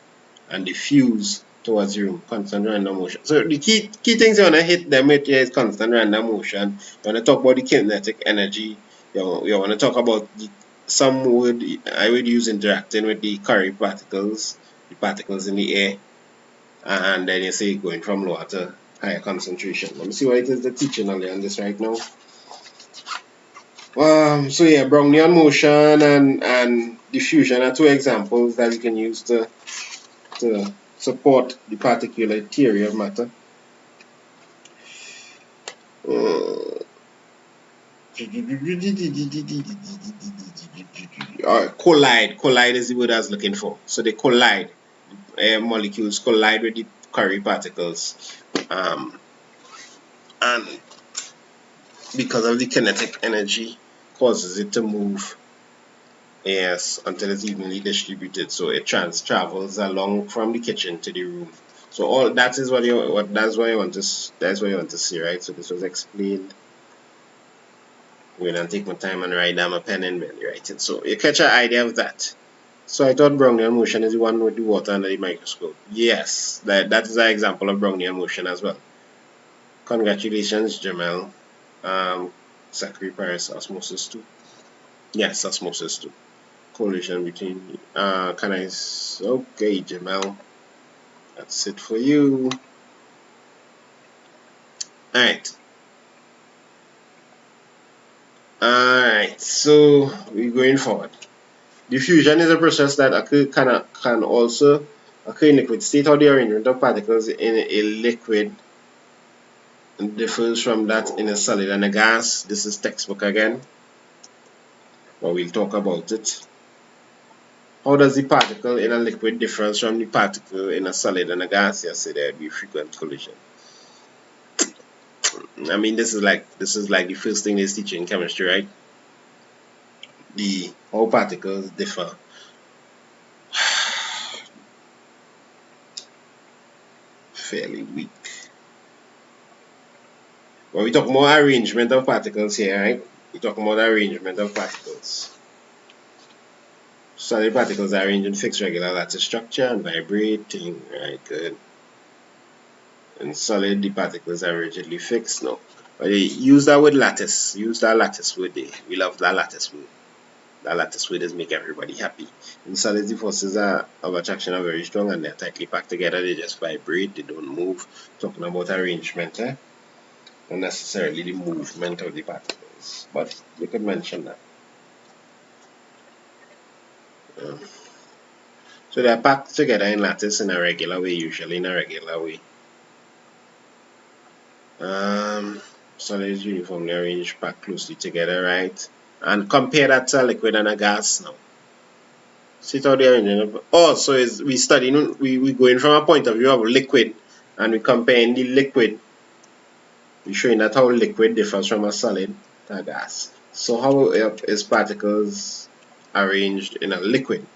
and diffuse towards you, constant random motion. So the key things you want to hit them with here is constant random motion. You want to talk about the kinetic energy. You want to talk about I would use interacting with the curry particles, the particles in the air, and then you say going from lower to higher concentration. Let me see what it is the teaching on this right now. So yeah, Brownian motion and diffusion are 2 examples that we can use to support the particulate theory of matter. Collide is the word I was looking for. So they collide. Molecules collide with the curry particles, and because of the kinetic energy, causes it to move. Yes, until it's evenly distributed. So it travels along from the kitchen to the room. So all that is what you want to see, right? So this was explained. I'm gonna take my time and write down my pen and barely write it. So you catch an idea of that. So I thought Brownian motion is the one with the water under the microscope. Yes, that is an example of Brownian motion as well. Congratulations, Jamel. Sacrifice osmosis 2. Yes, osmosis 2. Correlation between okay, Jamel. That's it for you. Alright, so we're going forward. Diffusion is a process that can also occur in liquid state. How the arrangement of particles in a liquid differs from that in a solid and a gas. This is textbook again, but we'll talk about it. How does the particle in a liquid differ from the particle in a solid and a gas? Yes, there will be frequent collision. I mean, this is like the first thing they teach you in chemistry, right? How particles differ. Fairly weak. But we talk more arrangement of particles here, right? We talk about arrangement of particles. Solid particles are arranged in fixed regular lattice structure and vibrating. Right, good. In solid, the particles are rigidly fixed. No. But use that with lattice. Use that lattice word there. We love that lattice word. That lattice word does make everybody happy. In solids, the forces of attraction are very strong and they're tightly packed together. They just vibrate. They don't move. Talking about arrangement, not necessarily the movement of the particles. But you could mention that. So they're packed together in lattice in a regular way, usually in a regular way. Solids uniformly arranged, packed closely together, right? And compare that to a liquid and a gas now. See how they arrange. Oh, so we studying, we going from a point of view of liquid, and we comparing the liquid. We're showing that how liquid differs from a solid to a gas. So how is particles arranged in a liquid?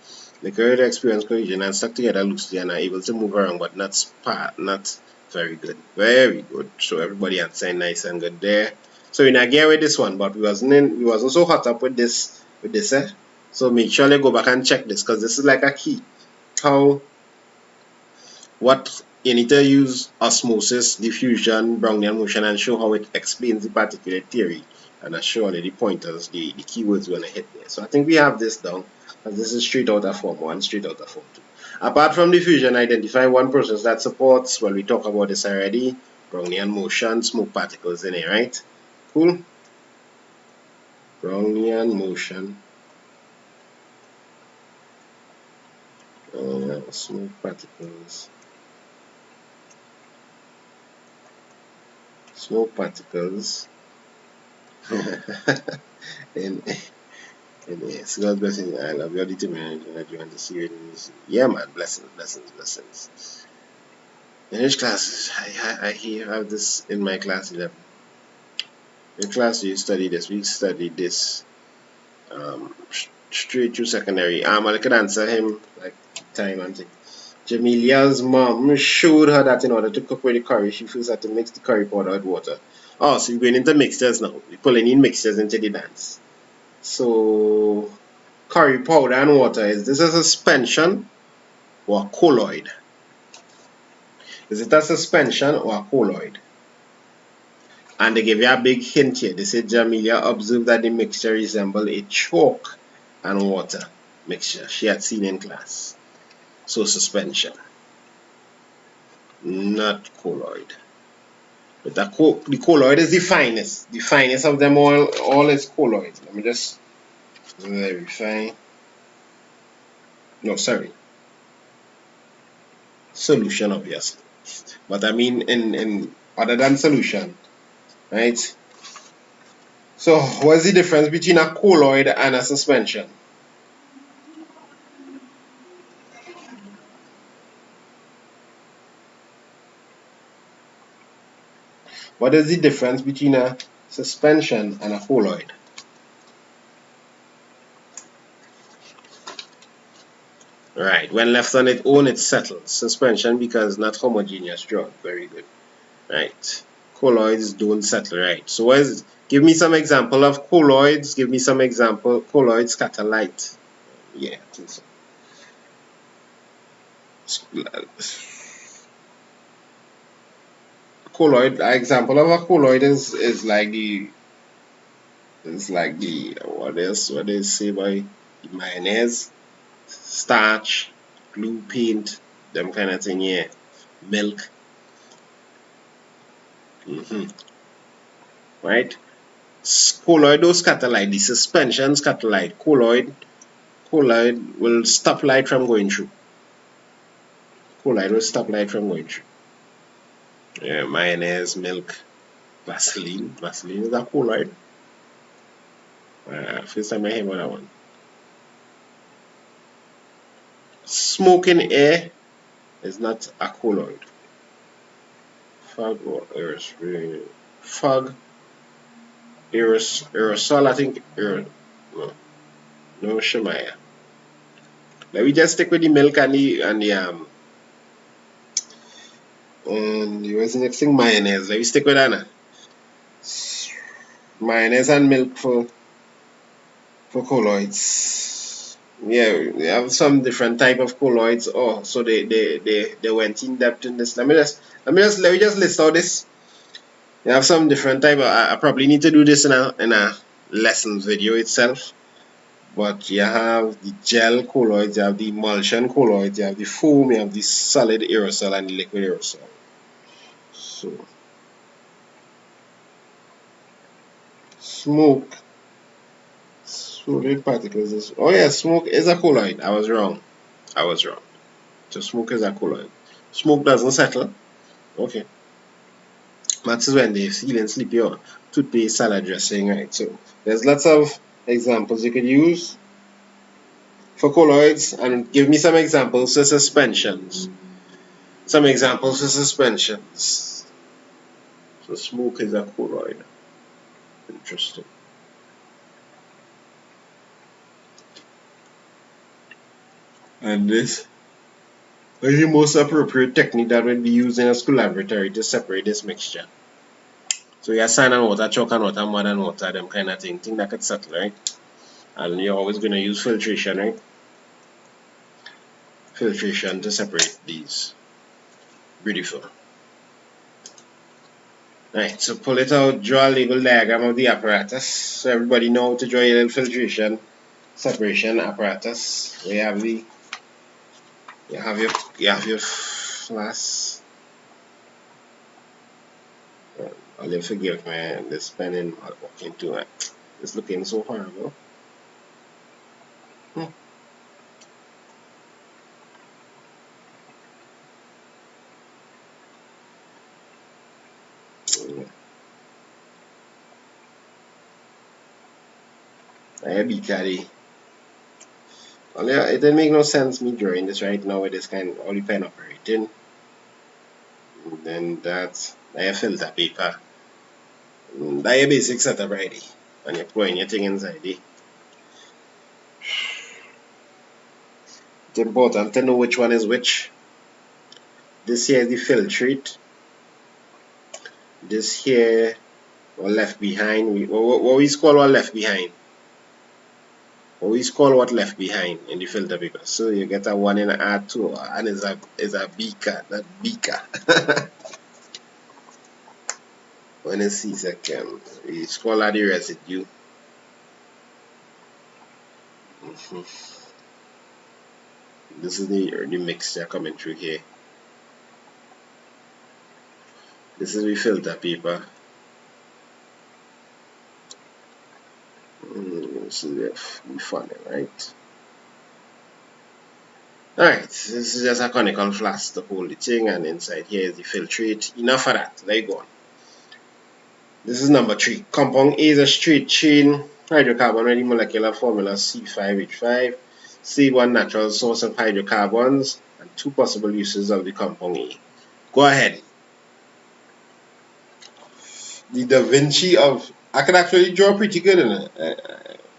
Liquid experience cohesion and stuck together loosely and are able to move around, but not very good. Very good. So everybody answering nice and good there. So we not get with this one, but we wasn't so hot up with this So make sure you go back and check this, because this is like a key. What you need to use osmosis, diffusion, Brownian motion, and show how it explains the particular theory. And I show already the pointers, the keywords when I hit there. So I think we have this down, because this is straight out of form 1, straight out of form 2. Apart from diffusion, identify one process that supports, well, we talked about this already, Brownian motion, smoke particles in it, right? Cool? Brownian motion, smoke particles. Smoke particles. and yes, God blessing. I love your determination that you want to see it. Yeah, man, blessings. In which class? I have this in my class 11. In class, you study this. We studied this straight through secondary. I could answer him like time and thing. Jamilia's mom showed her that in order to cook with the curry, she first had to mix the curry powder with water. Oh, so you're going into mixtures now. You're pulling in mixtures into the dance. So, curry powder and water, is this a suspension or a colloid? Is it a suspension or a colloid? And they give you a big hint here. They say Jamelia observed that the mixture resembled a chalk and water mixture she had seen in class. So suspension, not colloid. But the colloid is the finest. The finest of them all is colloids. Let me just verify. No, sorry. Solution, obviously. But I mean in other than solution, right? So what's the difference between a colloid and a suspension? What is the difference between a suspension and a colloid? Right, when left on its own, it settles. Suspension because not homogeneous drug. Very good. Right. Colloids don't settle, right? So give me some example of colloids. Give me some example. Colloids scatter light. Yeah, I think so. Colloid. Example of a colloid is like the what they say by mayonnaise, starch, glue, paint, them kind of thing. Yeah, milk. Right. Colloid will scatter light. The suspension scatter light. Colloid will stop light from going through. Colloid will stop light from going through. Yeah, mayonnaise, milk, Vaseline. Vaseline is a colloid. First time I hear about that one. Smoke in air is not a colloid. Fog or aerosol. Fog, aerosol, I think. No, Shemaya. Let me just stick with the milk and the what's the next thing? Mayonnaise. Let me stick with that now. Mayonnaise and milk for colloids. Yeah, we have some different type of colloids. Oh, so they went in depth in this. Let me let me just list out this. You have some different type. I probably need to do this in a lessons video itself. But you have the gel colloids, you have the emulsion colloids, you have the foam, you have the solid aerosol and the liquid aerosol. So smoke, solid particles. Oh yeah, smoke is a colloid. I was wrong. So smoke is a colloid. Smoke doesn't settle. Okay. That's when they're feeling sleepy or toothpaste, salad dressing, right? So there's lots of examples you could use for colloids, and give me some examples for suspensions. Some examples for suspensions. So smoke is a colloid. Interesting. And this is the most appropriate technique that would be used in a school laboratory to separate this mixture. So you have sand and water, chalk and water, mud and water, them kind of thing that could settle, right? And you're always going to use filtration, right? Filtration to separate these. Beautiful. Right, so pull it out, draw a label diagram of the apparatus. So everybody know how to draw a little filtration separation apparatus. We have the you have your flask. I'll forgive me, this pen in walking to it. It's looking so horrible. I be carry. It didn't make no sense me drawing this right now with this kind of only pen operating. And then that's a filter paper. That's your basic setup ready. And you're pouring your thing inside it. It's important to know which one is which. This here is the filtrate. This here or left behind. What we call what left behind? What we call what left behind in the filter paper. So you get a 1 in R2 and is a beaker, not beaker. When it's CSEC, we call that the residue. This is the mixture coming through here. This is the filter paper. This is the funnel, right? Alright, this is just a conical flask to hold the thing, and inside here is the filtrate. Enough of that, let go on. This is number 3. Compound A is a straight chain hydrocarbon with the molecular formula C5H5. C1 natural source of hydrocarbons, and 2 possible uses of the compound A. Go ahead. The Da Vinci of... I could actually draw pretty good in it.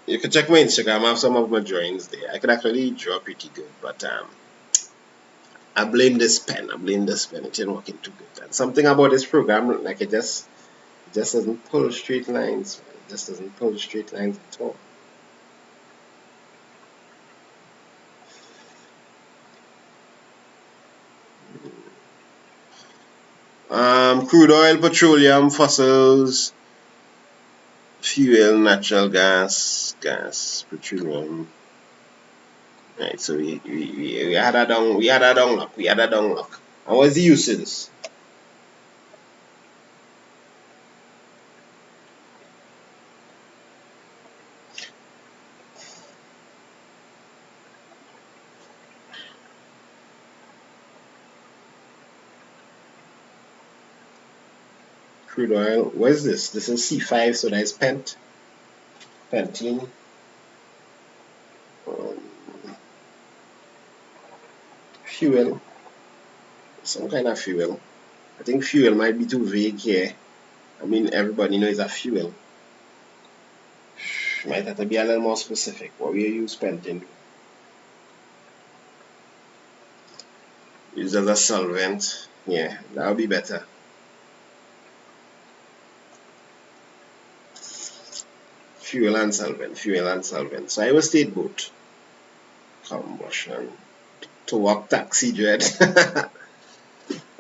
You can check my Instagram, I have some of my drawings there. I could actually draw pretty good, but I blame this pen. It ain't working too good. And something about this program, like it just doesn't pull straight lines. It just doesn't pull straight lines at all. Crude oil, petroleum, fossils, fuel, natural gas, petroleum. Right, so we had a down lock. And what's the uses? Crude oil. What is this? This is C5, so that is pentene. Fuel. Some kind of fuel. I think fuel might be too vague here. I mean, everybody knows a fuel. Might have to be a little more specific. What we use pentene. Used as a solvent. Yeah, that would be better. Fuel and solvent. So I will state both. Combustion. To work taxi dread.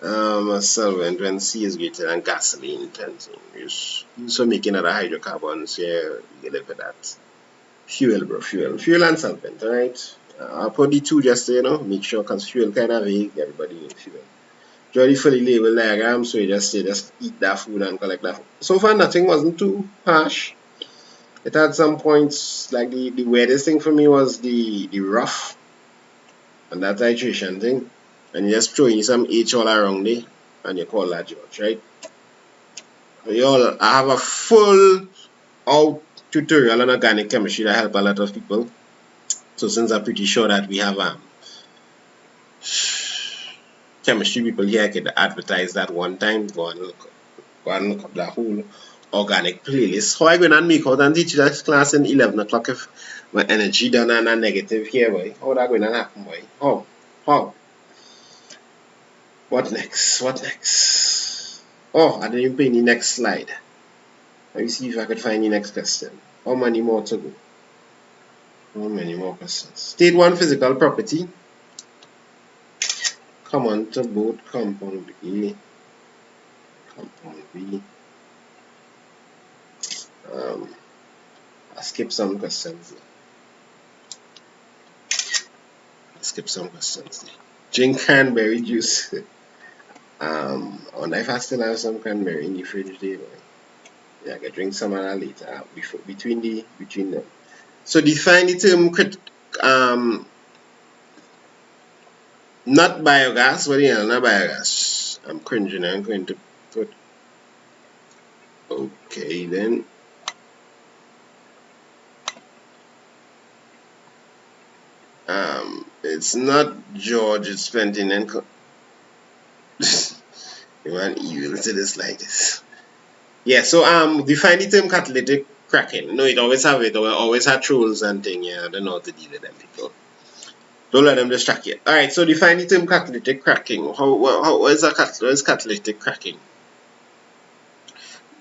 A solvent when C is greater than gasoline tends to use for making other hydrocarbons. Yeah, you get it for that. Fuel, bro, fuel and solvent. All right. I'll put the two just to, make sure, because fuel kind of vague. Everybody needs fuel. Jolly fully labeled diagram, so you just say just eat that food and collect that food. So far, nothing wasn't too harsh. It had some points, like the weirdest thing for me was the rough and that titration thing. And you just throw in some H all around it, and you call that George, right? I have a full out tutorial on organic chemistry that help a lot of people. So since I'm pretty sure that we have chemistry people here could advertise that one time, go and look up that whole organic playlist. How I going to make out and teach that class in 11 o'clock if my energy done and a negative here, boy? How that going to happen, boy? How? What next? Oh, I didn't even pay the next slide. Let me see if I could find the next question. How many more to go? How many more questions? State one physical property common to both compound A, compound B. I'll skip some questions. Drink cranberry juice. I wonder if I still have some cranberry in the fridge there. Yeah, I can drink some of that later. Between them. So define the term not biogas. What do you know? Not biogas. I'm cringing. I'm going to put. Okay then. It's not George. It's Fenton and. You want evil to this like this. Yeah. So define the term catalytic cracking. No, it always have it. Always had trolls and thing. Yeah, I don't know how to deal with them people. Don't let them distract you. Alright, so define the term catalytic cracking. What is catalytic cracking?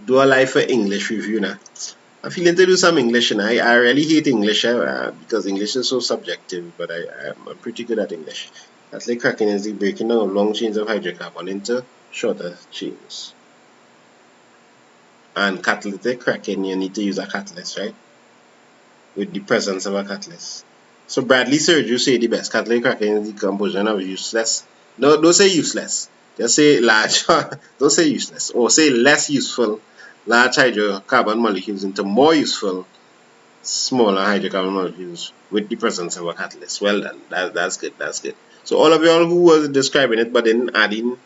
Do a live for English review now. I'm feeling to do some English and I really hate English because English is so subjective, but I'm pretty good at English. Catalytic cracking is the breaking down of long chains of hydrocarbon into shorter chains. And catalytic cracking, you need to use a catalyst, right? With the presence of a catalyst. So Bradley Sergio say the best catalytic cracking is decomposition of useless. No, don't say useless. Just say large. Don't say useless. Or say less useful large hydrocarbon molecules into more useful smaller hydrocarbon molecules with the presence of a catalyst. Well done. That's good. So all of y'all who was describing it but didn't add in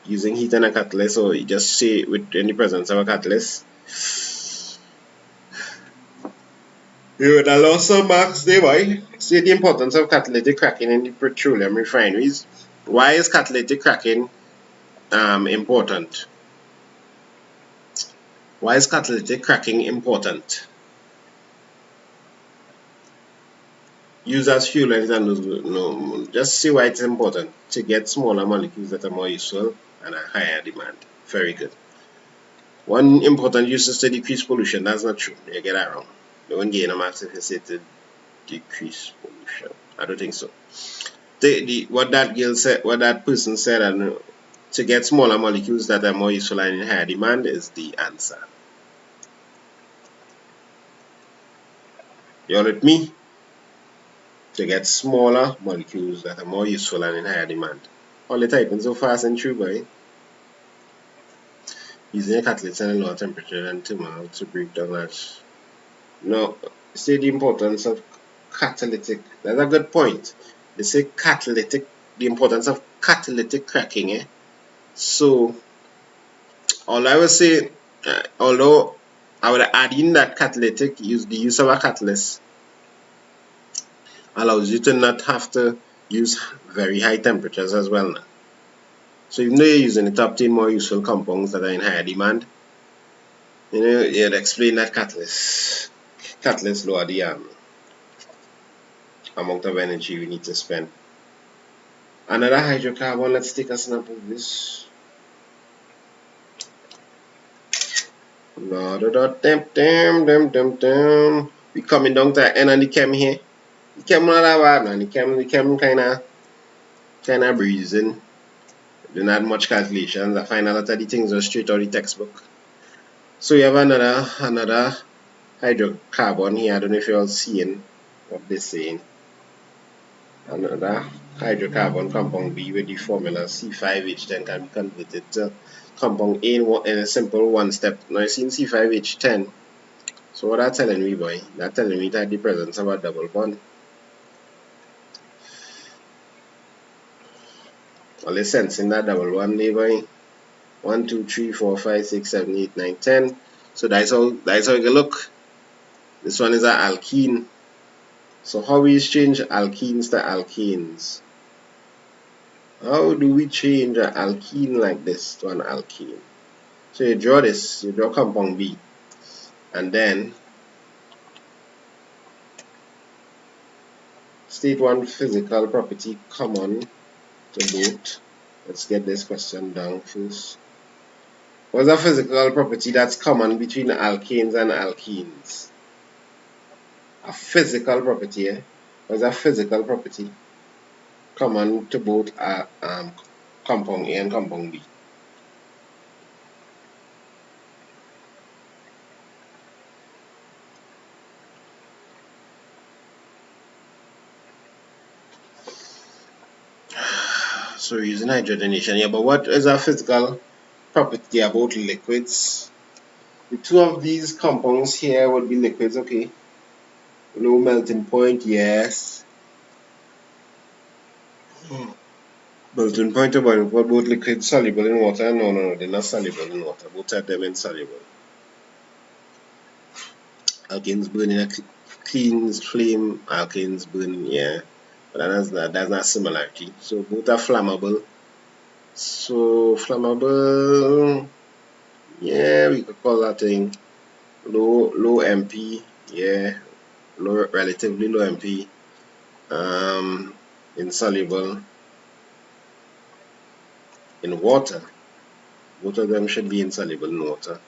using heat and a catalyst, or you just say within the presence of a catalyst, you would have lost some marks there, boy. See the importance of catalytic cracking in the petroleum refineries. Why is catalytic cracking important? Why is catalytic cracking important? Use as fuel and no, just see why it's important. To get smaller molecules that are more useful and a higher demand. Very good. One important use is to decrease pollution. That's not true. You get that wrong. Don't gain a marks if you say to decrease pollution. I don't think so. What that person said, and to get smaller molecules that are more useful and in higher demand is the answer. You all with me? To get smaller molecules that are more useful and in higher demand. All the typing so fast and true, boy. Using a catalyst at a lower temperature than thermal to break down large. No, say the importance of catalytic. That's a good point. They say catalytic, the importance of catalytic cracking. So, all I would say, although I would add in that the use of a catalyst allows you to not have to use very high temperatures as well now. So even though you're using it to obtain more useful compounds that are in higher demand, you'd explain that catalyst lower the amount of energy we need to spend. Another hydrocarbon, let's take a snap of this. We coming down to the end of the chem here. The chem not that bad, man. The chem kinda breezing. Didn't add much calculations. I find a lot of the things were straight out of the textbook. So you have another hydrocarbon here. I don't know if you're all seeing what they're saying. Another hydrocarbon compound B with the formula C5H10 can be converted to compound A in a simple one step. Now you see C5H10. So what that's telling me, boy? That's telling me that the presence of a double bond. Well, it's sensing that double bond there, boy. 1, 2, 3, 4, 5, 6, 7, 8, 9, 10. So that's how you look. This one is an alkene. So how we change alkenes to alkanes? How do we change an alkene like this to an alkene? So you draw this, you draw compound B, and then state one physical property common to both. Let's get this question down first. What's a physical property that's common between alkanes and alkenes? A physical property, eh? What's a physical property common to both compound A and compound B? So we're using hydrogenation here, but what is a physical property about liquids? The two of these compounds here would be liquids, okay? Low melting point, yes. Melting point about both liquids soluble in water? No, they're not soluble in water. Both of them insoluble. Alkanes burn in a clean flame, alkanes burn, yeah. But that's not similarity. So both are flammable. So flammable, yeah, we could call that thing low MP, yeah, relatively low MP, insoluble in water. Both of them should be insoluble in water.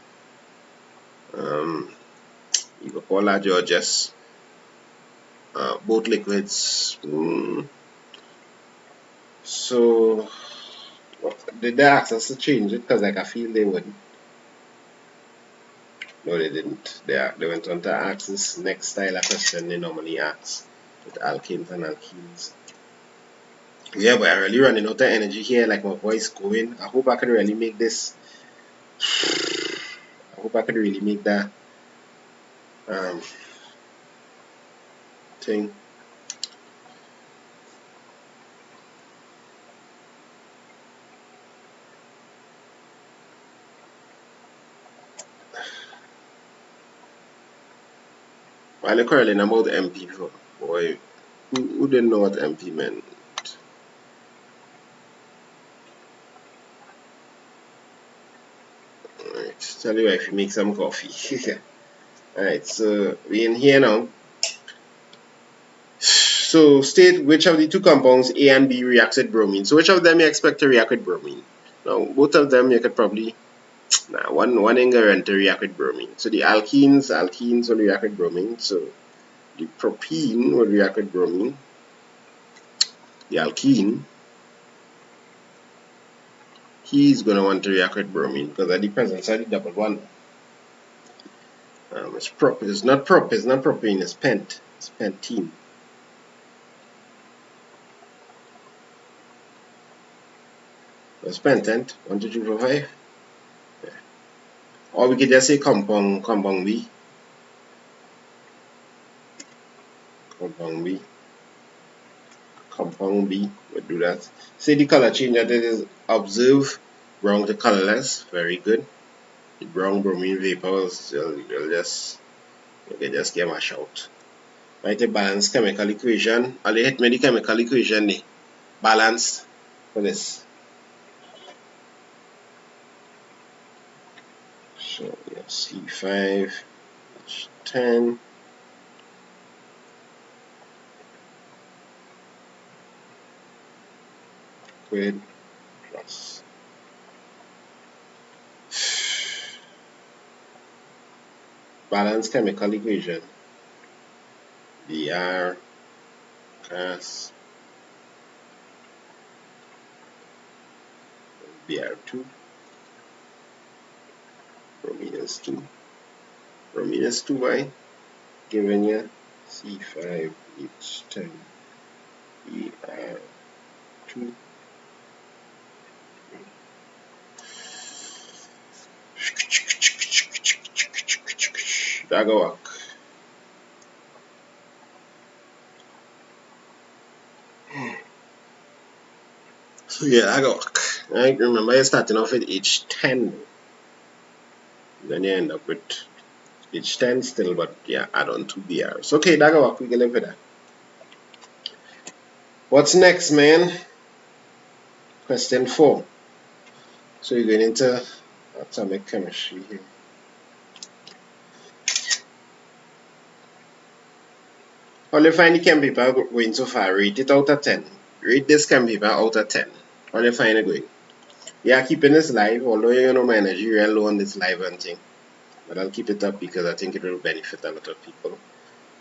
You could call that just both liquids. So did they ask us to change it? Because like I feel they wouldn't. No, they didn't. They went on to ask this next style of question they normally ask with alkanes and alkenes. Yeah, but I'm really running out of energy here, like my voice going. I hope I can really make this. I hope I can really make that thing. While you're quarreling about MP before, boy, who didn't know what MP meant? Alright, tell you if you make some coffee. Alright, so we in here now. So state which of the two compounds A and B reacts with bromine. So which of them you expect to react with bromine? Now both of them you could probably one ain't guaranteed to react with bromine. So the alkenes will react with bromine. So the propene will react with bromine. The alkene, he's gonna want to react with bromine because of the presence of the double bond. It's not propene, it's pentene. It's pentent, 1, 2, 3, 4, 5. Yeah. Or we could just say compound B. Compound B would do that. Say the color change that it is observe brown to colorless. Very good. The brown bromine vapors, you can just give them a shout. Write a balanced chemical equation. I'll hit me the chemical equation balanced for this. So we have C5H10 liquid plus balanced chemical equation. Br gas Br2, Rho minus 2y, given you C5H10 Br2. That go work. So yeah, that go work. Right? Remember, you're starting off with H10. Then you end up with H10 still, but yeah, add on 2 BRs. Okay, that go work. We can live with that. What's next, man? Question 4. So you're going into atomic chemistry here. How do you find the chem paper going so far? Rate it out of 10. Rate this chem paper out of 10. How do you find it going? Yeah, keeping this live, although you know my energy real low on this live and thing. But I'll keep it up because I think it will benefit a lot of people.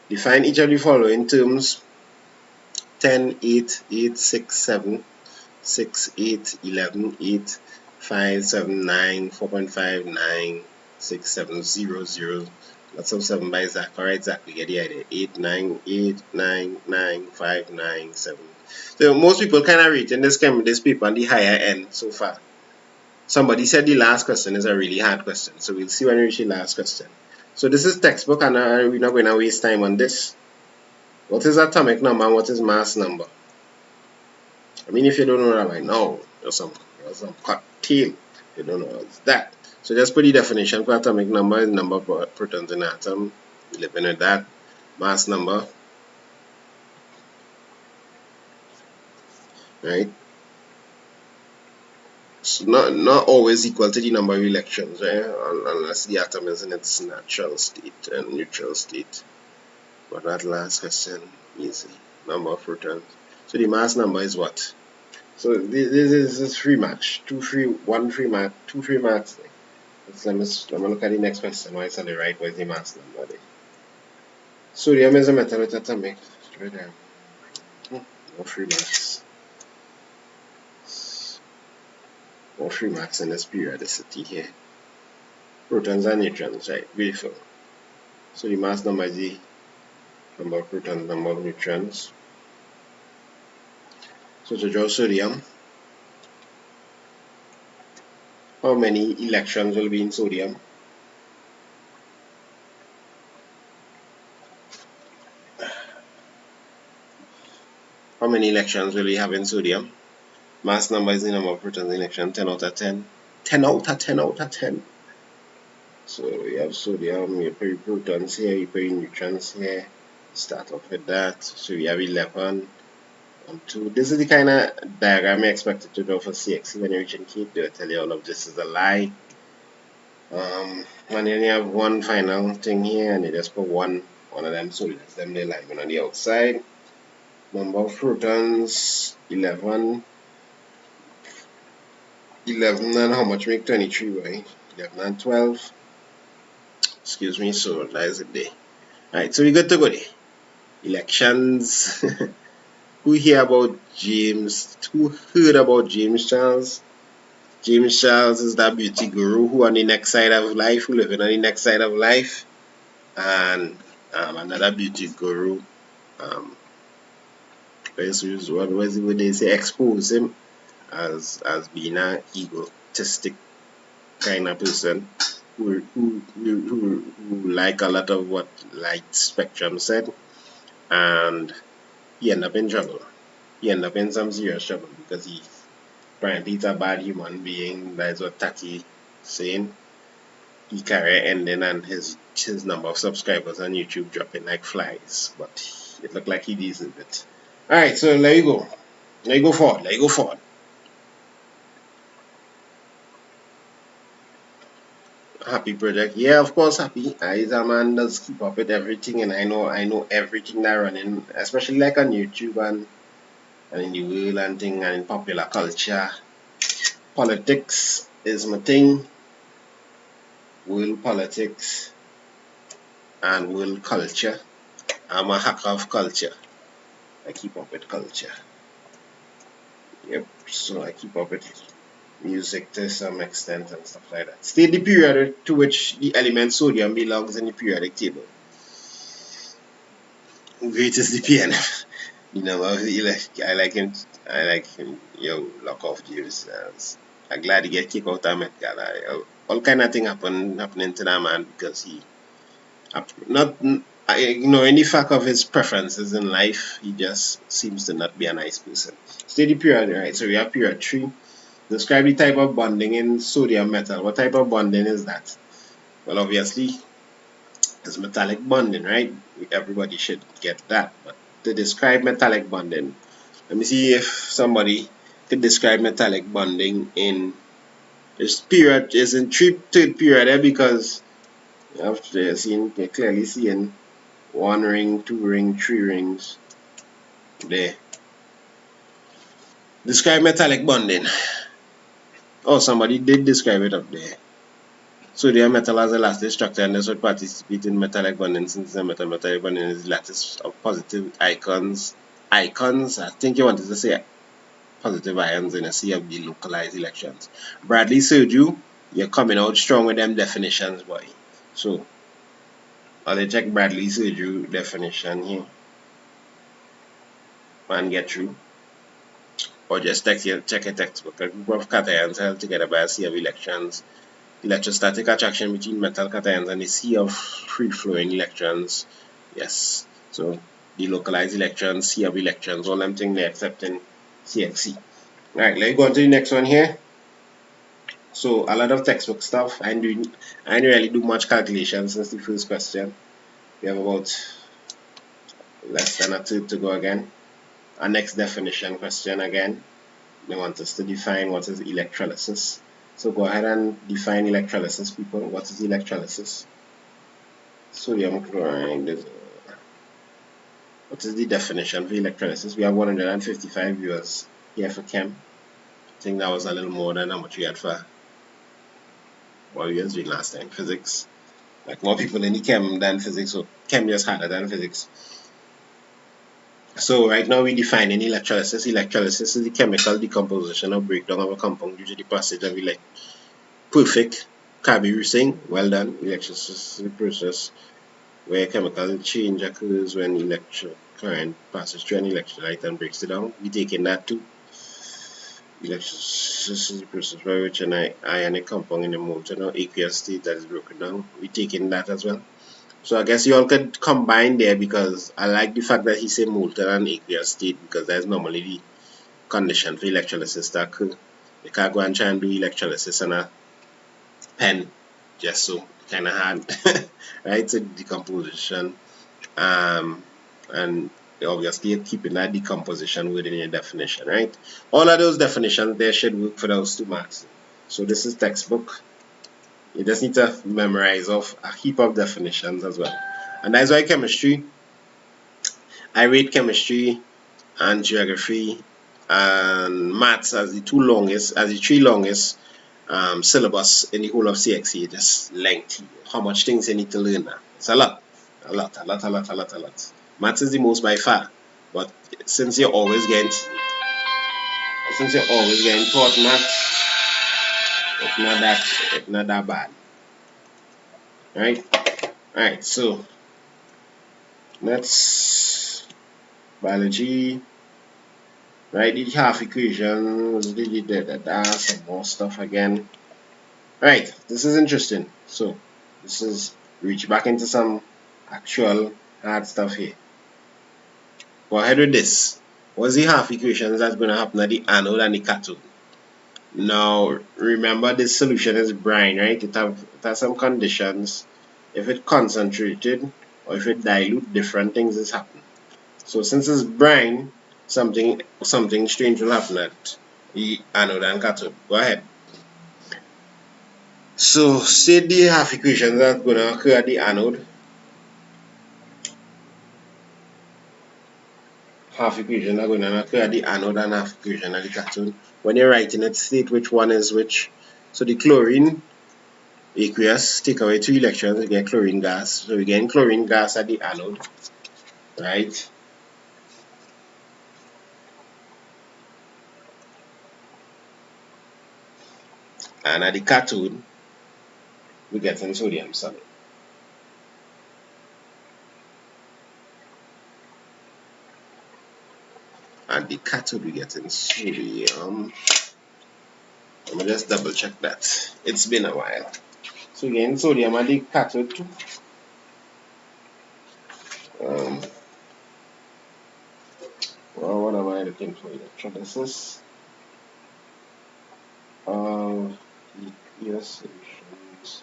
Define each of the following terms: 10, 8, 8, 6, 7, 6, 8, 11, 8, 5, 7, 9, 4.5, 9, 6, 7, 0, 0. Lots of 7 by Zach. Alright, Zach, we get the idea. 8, 9, 8, 9, 9, 5, 9, 7. So most people kind of rating this paper on the higher end so far. Somebody said the last question is a really hard question. So we'll see when we reach the last question. So this is textbook and we're not going to waste time on this. What is atomic number and what is mass number? I mean, if you don't know that right now, you're some cocktail. You don't know what's that. So just put the definition for atomic number is number of protons in an atom. We live in with that. Mass number. Right? It's not always equal to the number of electrons, right? Unless the atom is in its natural state and neutral state. But that last question, easy. Number of protons. So the mass number is what? So this is free match. 2 free, 1 free match, 2 free match. Let me look at the next question. Why it's on the right? Where's the mass number there? Sodium is a metal with atomic. Right there. No free mass. No free mass in this periodicity here. Protons and neutrons, right? Beautiful. So the mass number is the number of protons, number of neutrons. So to draw sodium, how many electrons will be in sodium? How many electrons will we have in sodium? Mass number is the number of protons in electron, 10 out of 10. 10 out of 10 out of 10. So we have sodium, you put your protons here, you put your neutrons here. Start off with that. So we have 11 and 2. This is the kind of diagram I expected to draw for CXC when you reach in Cape. They'll tell you all of this is a lie. And then you have one final thing here, and you just put one of them solids, them they lying on the outside. Number of protons, 11. 11 and how much make 23, right? 11 and 12. Excuse me, so that is it there. Alright, so we good to go there. Elections. Who hear about James? Who heard about James Charles? James Charles is that beauty guru who on the next side of life, who living on the next side of life. And another beauty guru, what was it when they say expose him as being an egotistic kind of person who like a lot of what light spectrum said, and he ended up in trouble. He ended up in some serious trouble because apparently he's a bad human being. That is what Tati saying. He career ending and his number of subscribers on YouTube dropping like flies, but it looked like he deserved it. Alright, so let you go. Let you go forward. Happy project. Yeah, of course happy. He's a man does keep up with everything, and I know everything that running, especially like on YouTube and in the world and thing, and in popular culture. Politics is my thing. World politics and world culture. I'm a hacker of culture. I keep up with culture. Yep, so I keep up with music to some extent and stuff like that. State the period to which the element sodium belongs in the periodic table. Great is the PNF. The number of I like him. I like him. Yo, lock off James. I'm glad he get kicked out of Met Gala. All kind of thing happening to that man because he not any fact of his preferences in life. He just seems to not be a nice person. Steady period, right? So we have period 3. Describe the type of bonding in sodium metal. What type of bonding is that? Well, obviously, it's metallic bonding, right? Everybody should get that. But to describe metallic bonding, let me see if somebody could describe metallic bonding in this period. Is in third period there because after you're clearly seeing 1 ring, 2 ring, 3 rings there. Describe metallic bonding. Oh, somebody did describe it up there. Sodium metal has a lattice structure and this would participate in metallic bonding since the metallic bonding is lattice of positive icons. Icons, I think you wanted to say positive ions in a sea of delocalized electrons. Bradley Sergio, you're coming out strong with them definitions, boy. So, I'll check Bradley Sergio definition here and get through. Or just check a textbook. A group of cations held together by a sea of electrons. Electrostatic attraction between metal cations and a sea of free-flowing electrons. Yes. So, delocalized electrons, sea of electrons, all them things there except in CSEC. Alright, let's go on to the next one here. So a lot of textbook stuff. I didn't really do much calculation since the first question. We have about less than a third to go again. Our next definition question again. They want us to define what is electrolysis. So go ahead and define electrolysis, people. What is electrolysis? Sodium chloride. What is the definition for electrolysis? We have 155 viewers here for chem. I think that was a little more than how much we had for what we was doing last time, physics. Like more people in the chem than physics, so chem just harder than physics. So right now we're defining electrolysis. Electrolysis is the chemical decomposition or breakdown of a compound due to the passage of perfect carbureting. Well done. Electrolysis is the process where chemical change occurs when electric current passes through an electrolyte and breaks it down. We're taking that too. Electrolysis is the process by which an ionic compound in a molten or aqueous state that is broken down. We're taking that as well. So I guess you all could combine there because I like the fact that he said molten and aqueous state because that's normally the condition for electrolysis to occur. You can't go and try and do electrolysis on a pen just so kind of hard, right? So decomposition, and obviously you're keeping that decomposition within your definition, right? All of those definitions there should work for those 2 marks. So this is textbook. You just need to memorize off a heap of definitions as well. And that's why chemistry, I rate chemistry and geography and maths as the 3 longest syllabus in the whole of CXE. Just lengthy. How much things you need to learn now. It's a lot. Maths is the most by far. But since you're always getting taught maths, it's not that bad. Alright, so let's biology. Right, the half equations, some more stuff again. Alright, this is interesting. So this is reach back into some actual hard stuff here. Go ahead with this. What's the half equations that's going to happen at the anode and the cathode? Now, remember this solution is brine, right? It has some conditions. If it concentrated or if it dilute, different things is happening. So since it's brine, something strange will happen at the anode and cathode. Go ahead. So say the half equations that's going to occur at the anode. Half equation are going to occur at the anode and half equation at the cathode. When you're writing it, state which one is which. So the chlorine, aqueous, take away 2 electrons, we get chlorine gas. So we get chlorine gas at the anode, right? and at the cathode we get in sodium solid. At the cathode we get in sodium. Let me just double check that. It's been a while. So again, sodium at the cathode too. Well, what am I looking for? Electrolysis of aqueous solutions.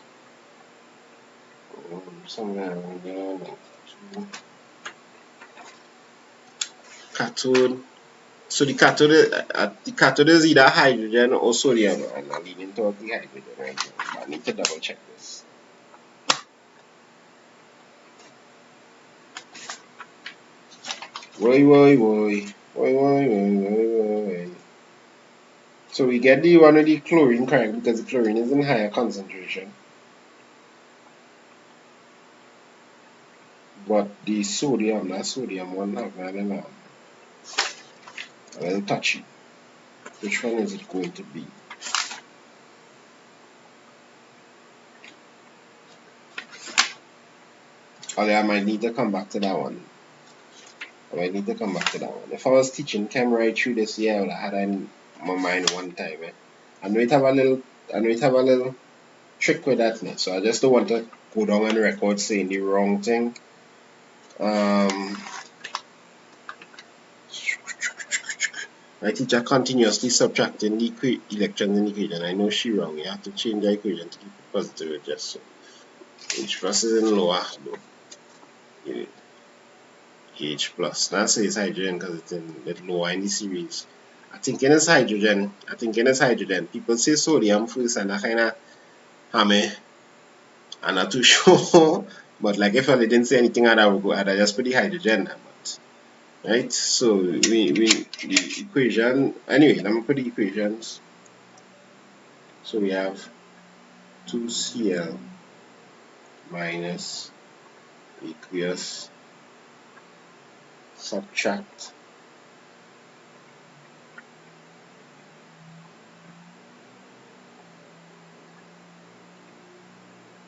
Somewhere around there. Cathode. So the cathode is either hydrogen or sodium, and I'm leaning towards the hydrogen right now. I need to double check this. Woi. So we get the one with the chlorine correct because the chlorine is in higher concentration. But the sodium, that sodium one have a little touchy. Which one is it going to be? Although I might need to come back to that one. If I was teaching chem right through this year, I would have had in my mind one time. I know it have a little trick with that now, so I just don't want to go down on record saying the wrong thing. My teacher continuously subtracting the electrons in the equation. I know she wrong. You have to change the equation to keep it positive just so. H plus is in lower though. H plus. That's it's hydrogen because it's in it lower in the series. I think it's hydrogen. People say sodium first and I kinda hammer. I'm not too sure. But like if I didn't say anything I would go I'd just put the hydrogen. Right, so we the equation, anyway, let me put the equations. So we have 2Cl minus aqueous subtract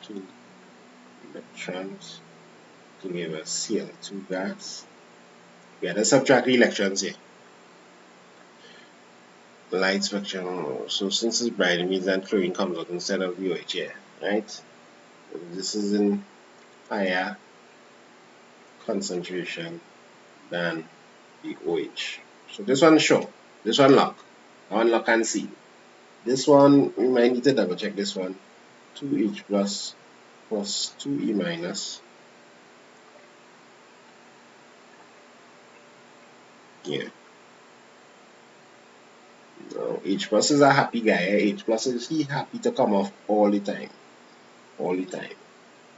2 electrons to give us Cl2 gas. We have to subtract the electrons here. Light spectrum, so since it's bright, it means that chlorine comes out instead of UH here, right? This is in higher concentration than the OH. So this one sure, this one lock. That one lock and seal. This one we might need to double check this one. 2H plus 2E minus. Yeah. Now H plus is a happy guy. H plus is he happy to come off all the time.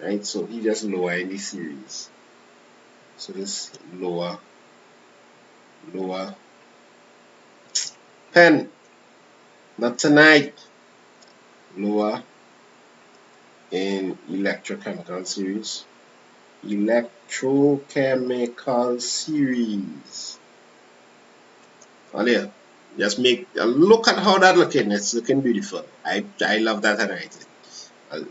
Right? So he just lower in the series. So this lower pen, not tonight, lower in electrochemical series. Oh yeah, just look at how that looking. It's looking beautiful. I love that handwriting.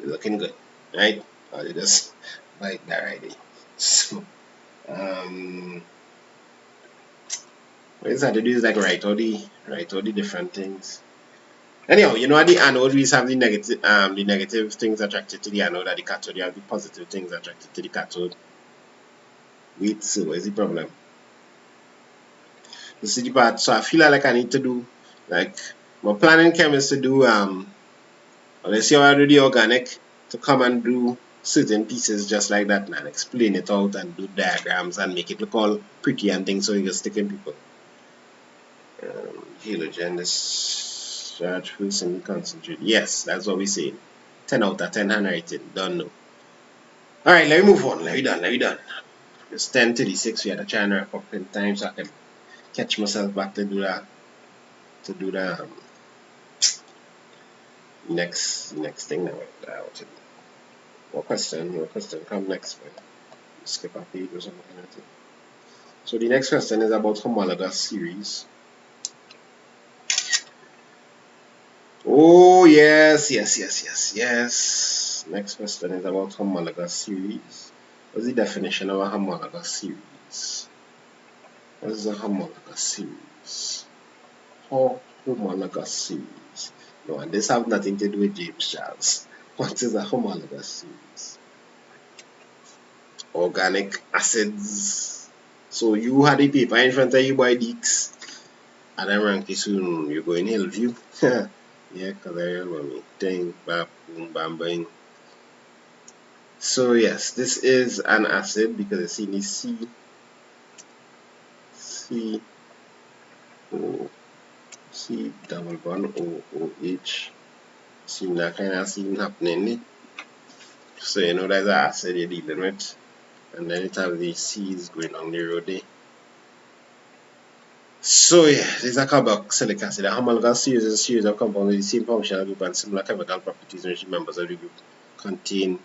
Looking good, right? I'll just like that right there. So what is that to do is like write all the different things. Anyhow, you know at the anode we have the negative things attracted to the anode. At the cathode you have the positive things attracted to the cathode. Wait, so where's the problem? This is the part. So I feel like I need to do like my planning chem is to do let's see how I do the organic to come and do certain pieces just like that and explain it out and do diagrams and make it look all pretty and things so you can stick in people. Halogen is charge full semi concentrate. Yes, that's what we say. 10 out of 10 handwriting. Don't know. Alright, let me move on. Let me done. It's 10:36. We had to try and wrap up in time so I can catch myself back to do that. Next thing now. What question come next, man? Skip a page or something like that. So the next question is about homologous series. Oh yes. Next question is about homologous series. What's the definition of a homologous series? What is a homologous series? Homologous series. No, and this have nothing to do with James Charles. What is a homologous series? Organic acids. So you had a paper in front of you by Deeks, and I'm ranking soon. You go in Hillview. Yeah, because I remember me. Ding, bam, boom, bam, bang. So yes, this is an acid because it's in the C double bond OH. See that kind of scene happening. So you know there's an acid you're dealing with, and then it has these C's going on the road there. So yeah, this is a carboxylic acid. A homologous series is a series of compounds with the same functional group and similar chemical properties which members of the group contain.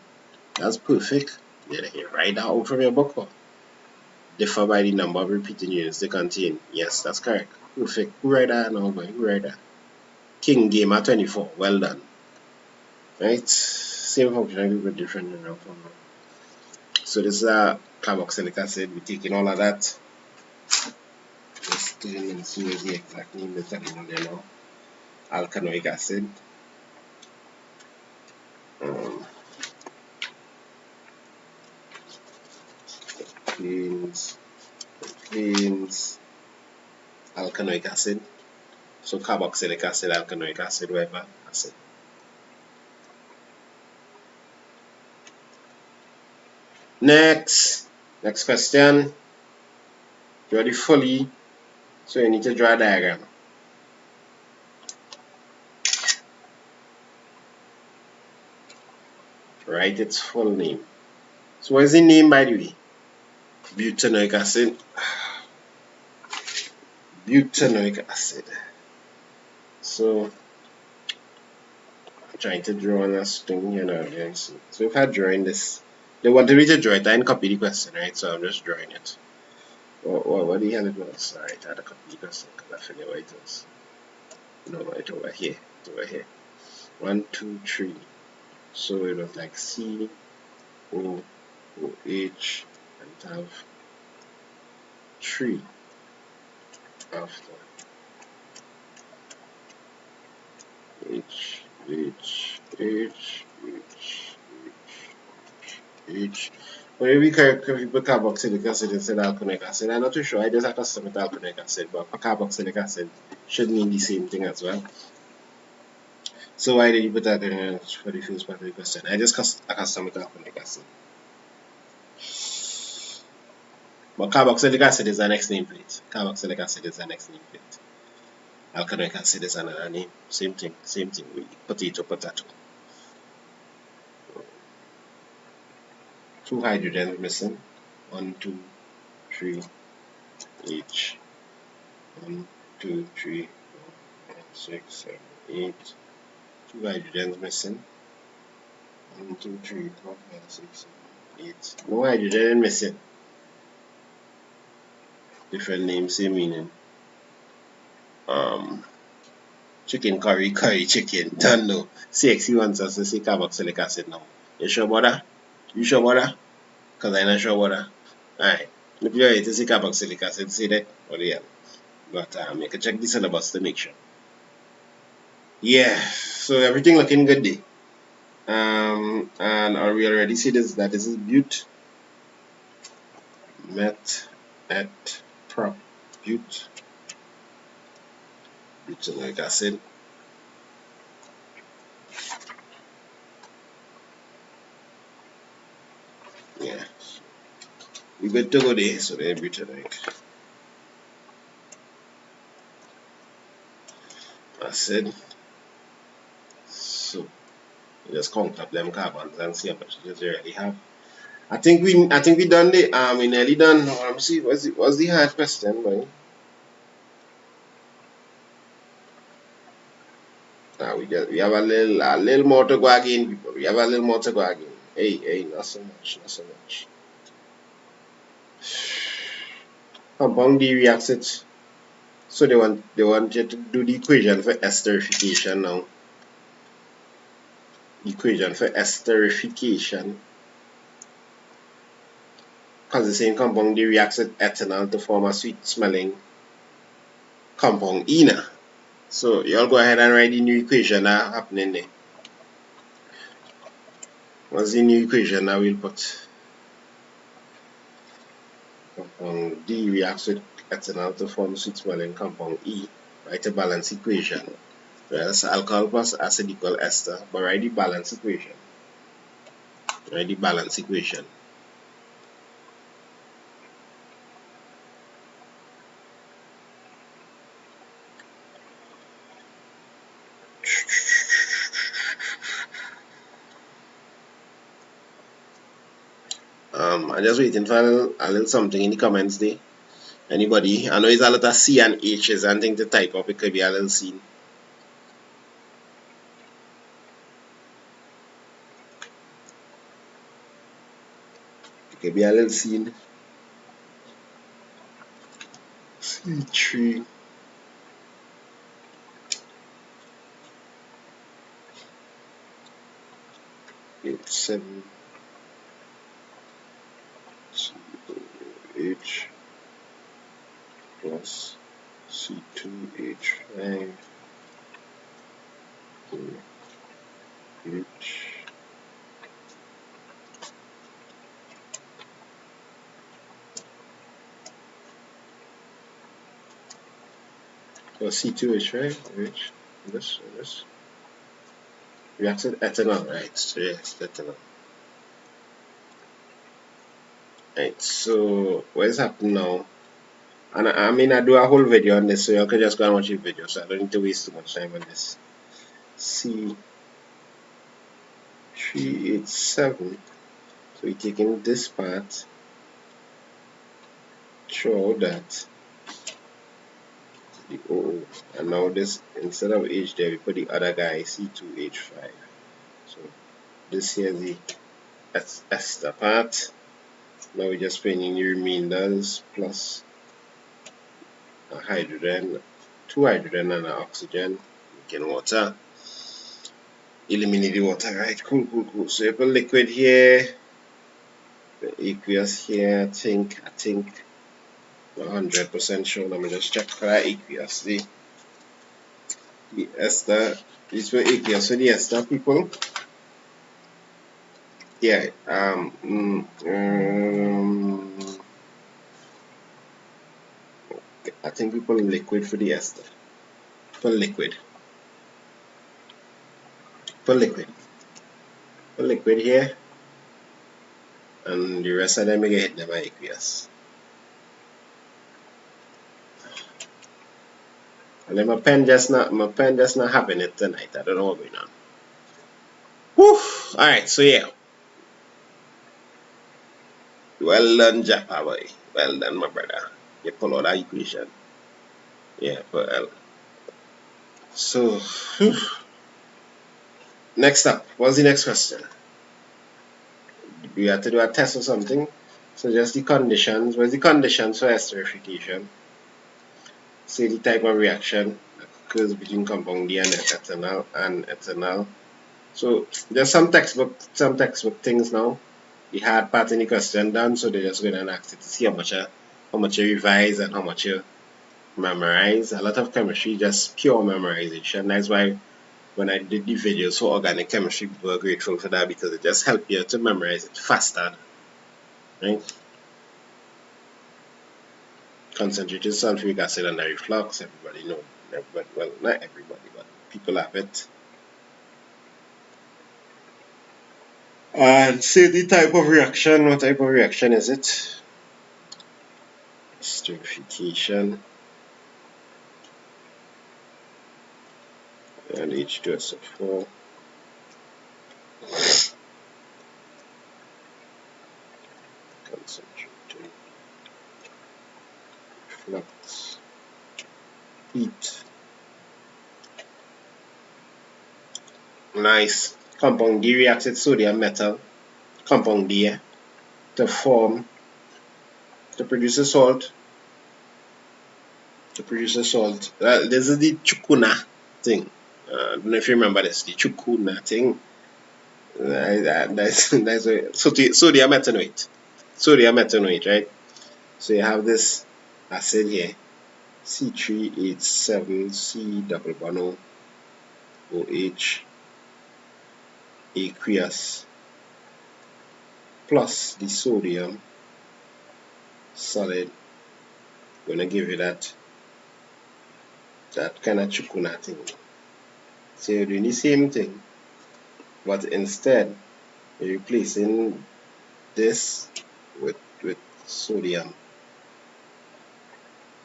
That's perfect. Yeah, you write that out from your book. Differ by the number of repeating units they contain. Yes, that's correct. Perfect. Who write that now, boy? Who write that? King Gamer 24. Well done. Right? Same functional group but different in formula. So this is a carboxylic acid. We're taking all of that. Just doing and see the exact name they're telling you there now. Alkanoic acid. Contains alkanoic acid. So carboxylic acid, alkanoic acid, whatever acid. Next question. Draw the fully. So you need to draw a diagram. Write its full name. So what is the name, by the way? Butanoic acid. Butanoic acid. So I'm trying to draw on this thing here now. So if I draw in this, they wanted me to draw it. I didn't copy the question, right? So I'm just drawing it. What the hell it was? Alright, I had to copy the question because I forget what it was. No, it's over here. It's over here. 1, 2, 3. So it was like C O O H and have 3 after H. Maybe people carboxylic acid instead of alkanoic acid. I'm not too sure. I just accustomed with alkanoic acid, but carboxylic acid should mean the same thing as well. So why did you put that in for the first part of the question? I just accustomed with alkanoic acid. But carboxylic acid is the next nameplate. Carboxylic acid is the next nameplate. Alkanoic acid is another name. Same thing. Potato. 2 hydrogens missing. 1, 2, 3, H. 1, 2, 3, 4, 5, 6, 7, 8. 2 hydrogens missing. 1, 2, 3, 4, 5, 6, 7, 8. No hydrogen missing. Different name, same meaning. Chicken curry chicken. Don't know. CSEC wants us to say carboxylic acid now. You sure about that? You sure about that? Because I'm not sure about that. Alright. If you're ready to say carboxylic acid, say that. What the hell? But you can check the syllabus to make sure. Yeah. So everything looking good there. And are we already see this? That this is butanoic acid. Yeah. We good to go there. So they're butanoic acid. So you just count up them carbons and see how much you already have. I think we done the we nearly done. Let me see. What's the hard question, boy? We have a little more to go again, people. We have a little more to go again. Hey, not so much. Compound D reacts it. So they want you to do the equation for esterification now. equation for esterification. Because the same compound D reacts with ethanol to form a sweet smelling compound ena. So y'all go ahead and write the new equation that happening there. What's the new equation that we'll put? Compound D reacts with ethanol to form sweet smelling compound E. Write a balance equation. Well, so alcohol plus acid equal ester, but write the balance equation. Write the balance equation. I'm just waiting for a little something in the comments there. Anybody? I know it's a lot of C and H's and things to type up. It could be a little scene. It could be a little scene. C3. Eight, 7. H plus C2H5 H plus C2H5 H this reacts with ethanol, right? So yes, ethanol. Right, so what is happening now? And I mean, I do a whole video on this, so you can just go and watch the video, so I don't need to waste too much time on this. C3H7. So we're taking this part, throw that, the O, and now this, instead of H there, we put the other guy, C2H5. So this here is the ester part. Now we're just putting the remainders plus a hydrogen, 2 hydrogen and an oxygen, making water. Eliminate the water, right? Cool. So you put liquid here, the aqueous here. I think 100% sure. Let me just check for that aqueous. The ester, this was aqueous for the ester, people. Yeah. I think we put liquid for the ester. Put liquid here, and the rest of them we get hit them are aqueous. And then my pen just not having it tonight. I don't know what's going on. Whew. Alright, so yeah. Well done, Japa boy. Well done, my brother. You pull out that equation. Yeah, well. So whew. Next up, what's the next question? We have to do a test or something. So just the conditions. What's the conditions for esterification? Say the type of reaction that occurs between compound D and ethanol. So there's some textbook things now. The hard part in the question done, so they're just going to ask it to see how much you revise and how much you memorize. A lot of chemistry just pure memorization. That's why when I did the videos for organic chemistry, people were grateful for that because it just helped you to memorize it faster. Right? Concentrated sulfuric acid and reflux, everybody know. Well, not everybody, but people have it. And say the type of reaction. What type of reaction is it? Esterification. And H2SO4. Concentrated flux heat. Nice. Compound D reacts with sodium metal. Compound D to produce a salt. This is the chukuna thing. I don't know if you remember this, the chukuna thing. That's sodium ethanoate. Sodium ethanoate, right? So you have this acid here, C3H7C double bond OH aqueous plus the sodium solid. Gonna give you that kind of chukuna thing. So you're doing the same thing, but instead you're replacing this with sodium.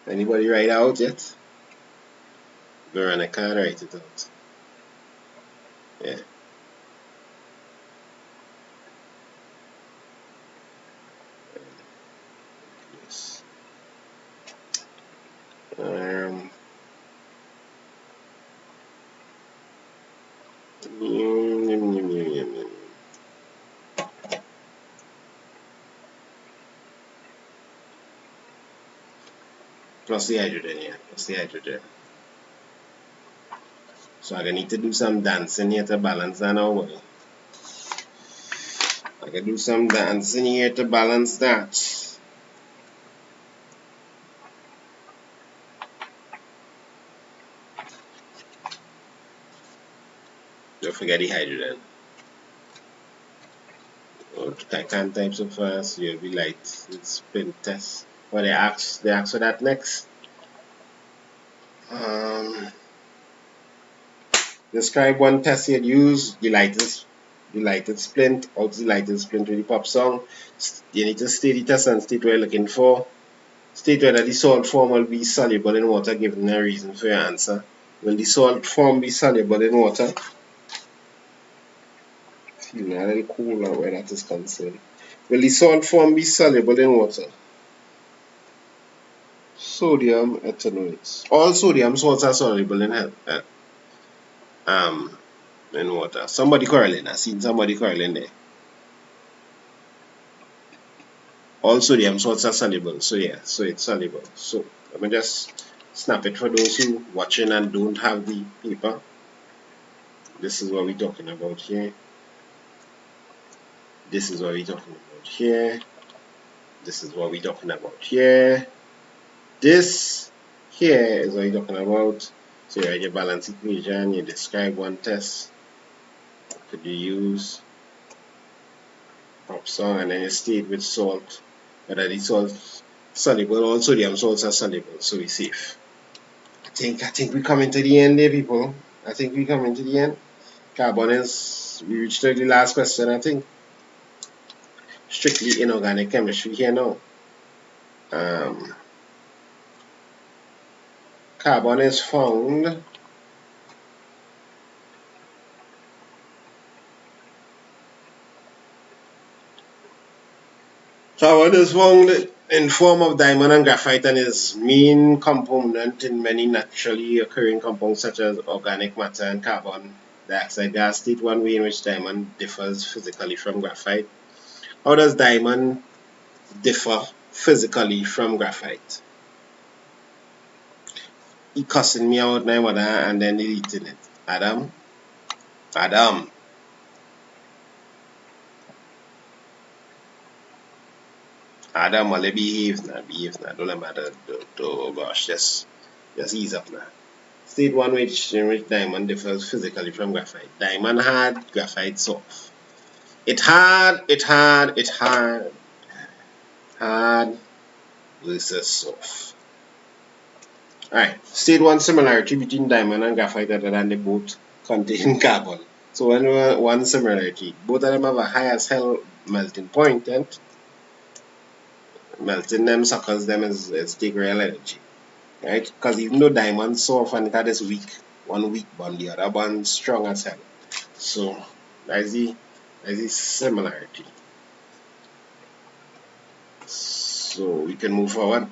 Anybody write out yet? Verona can't write it out. Yeah. Yes. Um, plus the hydrogen, yeah, plus the hydrogen. So I need to do some dancing here to balance that now. I can do some dancing here to balance that. Don't forget the hydrogen. I can't type so fast, you'll be like, it's been test. Well, they ask for that next. Describe one test you'd use. The lighted splint, or the lighted splint with the pop song. You need to state the test and state what you're looking for. State whether the salt form will be soluble in water, given a reason for your answer. Will the salt form be soluble in water? Feeling a little cooler where that is concerned. Will the salt form be soluble in water? Sodium ethanoate. All sodium salts are soluble in water. Somebody quarreling. I seen somebody quarreling there. All sodium salts are soluble. So yeah, so it's soluble. So let me just snap it for those who watching and don't have the paper. This is what we're talking about here. This is what we're talking about here. This is what we're talking about here. This here is what you're talking about. So you write your balance equation, you describe one test. Could you use pop song, and then you state with salt, whether the salt soluble, all sodium salts are soluble, so we're safe. I think we coming to the end there, people. I think we coming to the end. Carbon is, we reached the last question, I think. Strictly inorganic chemistry here now. Carbon is found in form of diamond and graphite, and is main component in many naturally occurring compounds such as organic matter and carbon dioxide gas. State one way in which diamond differs physically from graphite. How does diamond differ physically from graphite? He cussing me out, my mother, and then deleting it. Adam, Adam, will you behave now? Don't let matter. Oh gosh, just ease up now. State one which in which diamond differs physically from graphite. Diamond hard, graphite soft. It hard versus soft. Alright, state one similarity between diamond and graphite other than they both contain carbon. So one similarity, both of them have a high as hell melting point, and melting them suckers them is take real energy. Right? Because even though diamond soft and it had this one weak bond, the other bond strong as hell. So that's the similarity. So we can move forward.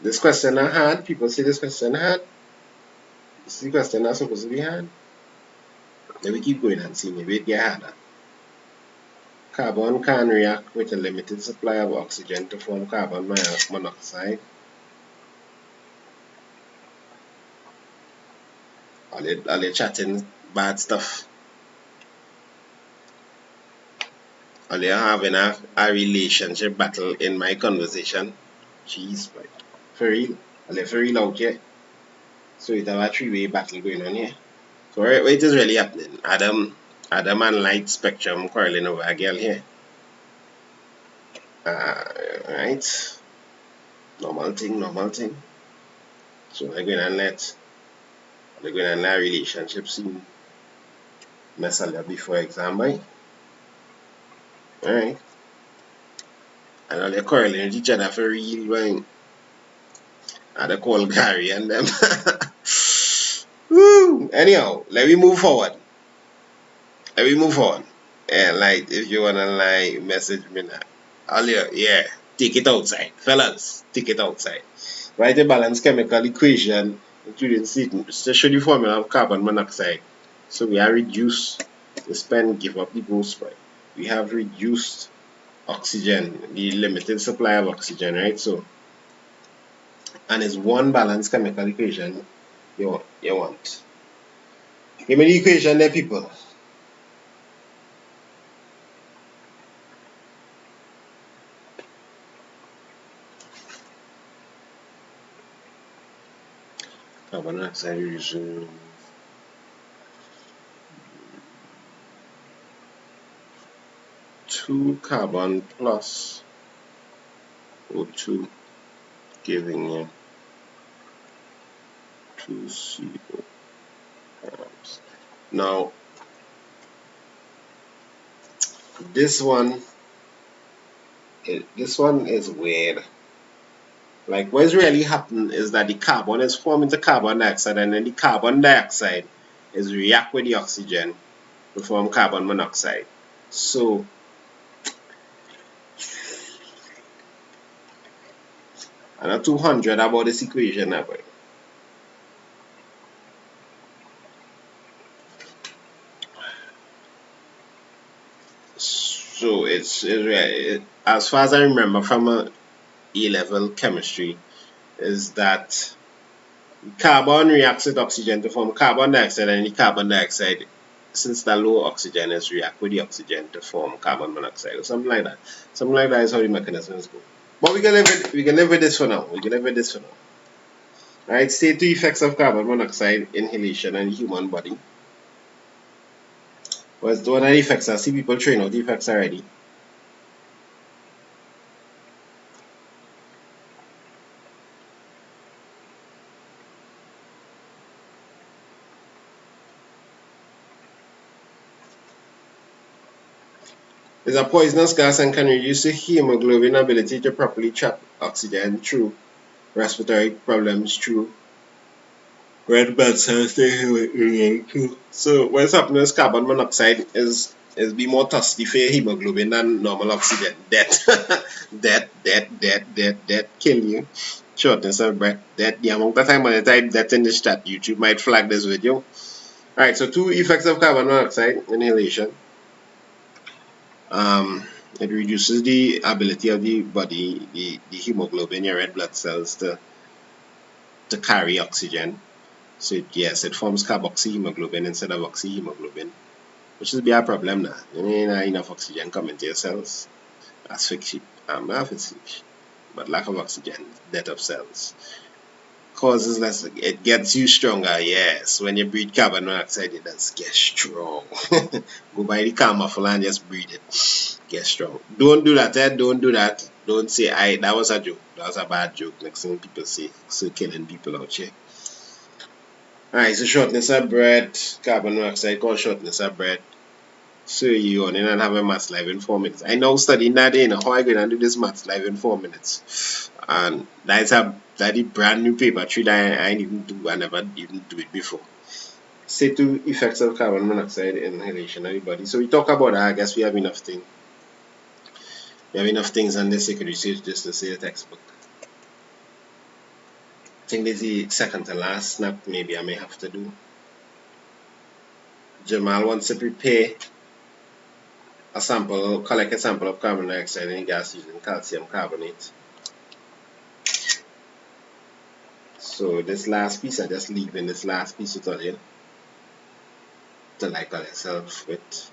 This question I had, people say this question hard. This is the question that's supposed to be hard. Then we keep going and see maybe it get harder. Carbon can react with a limited supply of oxygen to form carbon monoxide. Are they chatting bad stuff? Or they are having a relationship battle in my conversation. Jeez, boy. For real. Or they for real out here. So it have a three-way battle going on here. So what is really happening? Adam and light spectrum quarreling over a girl here. Right. Normal thing, normal thing. So they're going to let relationship scene mess a little before exam, right? Alright. And now they're quarreling with each other for real, right? And they call Gary and them. Woo! Anyhow, let me move forward. Let me move on. And like, if you wanna like message me now, yeah, take it outside, fellas. Take it outside. Write a balanced chemical equation, including to show the formula of carbon monoxide. So we are reduced the spend, give up the ghost right? We have reduced oxygen, the limited supply of oxygen, right? So, and it's one balanced chemical equation you want. Give me the equation there, people. Carbon dioxide reduction. 2 carbon plus O2 giving you 2 CO grams. Now, this one is weird. Like what's really happening is that the carbon is forming into carbon dioxide, and then the carbon dioxide is react with the oxygen to form carbon monoxide. So and a 200 about this equation now, boy. So as far as I remember from a A-level chemistry, is that carbon reacts with oxygen to form carbon dioxide, and the carbon dioxide, since the low oxygen, is react with the oxygen to form carbon monoxide or something like that. Something like that is how the mechanisms go. But we can live with this for now. Alright, state 2 effects of carbon monoxide inhalation on the human body. What's the one of the effects? I see people train out the effects already. It's a poisonous gas and can reduce the hemoglobin ability to properly trap oxygen through respiratory problems, through red blood cells. So what's happening is carbon monoxide is be more thirsty for hemoglobin than normal oxygen. That kill you. Shortness of breath. That the amount of time when I type that in the chat, YouTube might flag this video. Alright, so 2 effects of carbon monoxide inhalation. It reduces the ability of the body, the hemoglobin, your red blood cells to carry oxygen. So yes, it forms carboxyhemoglobin instead of oxyhemoglobin, which is be a problem now. I mean, enough oxygen coming to your cells. Asphyxia, not asphyxia, but lack of oxygen, death of cells. Causes less, it gets you stronger, yes. When you breathe carbon monoxide, it does get strong. Go by the Calmafol and just breathe it. Get strong. Don't do that, don't do that. Don't say, that was a joke. That was a bad joke. Next thing people say, so killing people out here. Alright, so shortness of breath, carbon monoxide called shortness of breath. So you on in and have a maths live in 4 minutes. I now studying that day, how I going to do this maths live in 4 minutes? And that's a brand new paper tree that I didn't do. I never even do it before. Say 2 effects of carbon monoxide inhalation on the body. So we talk about that. I guess we have enough things. We have enough things on this secret research just to say the textbook. I think this is the second to last snap maybe I may have to do. Jamal wants to prepare a sample, collect a sample of carbon dioxide in gas using calcium carbonate. So this last piece, I just leave in this last piece to tell you to like yourself with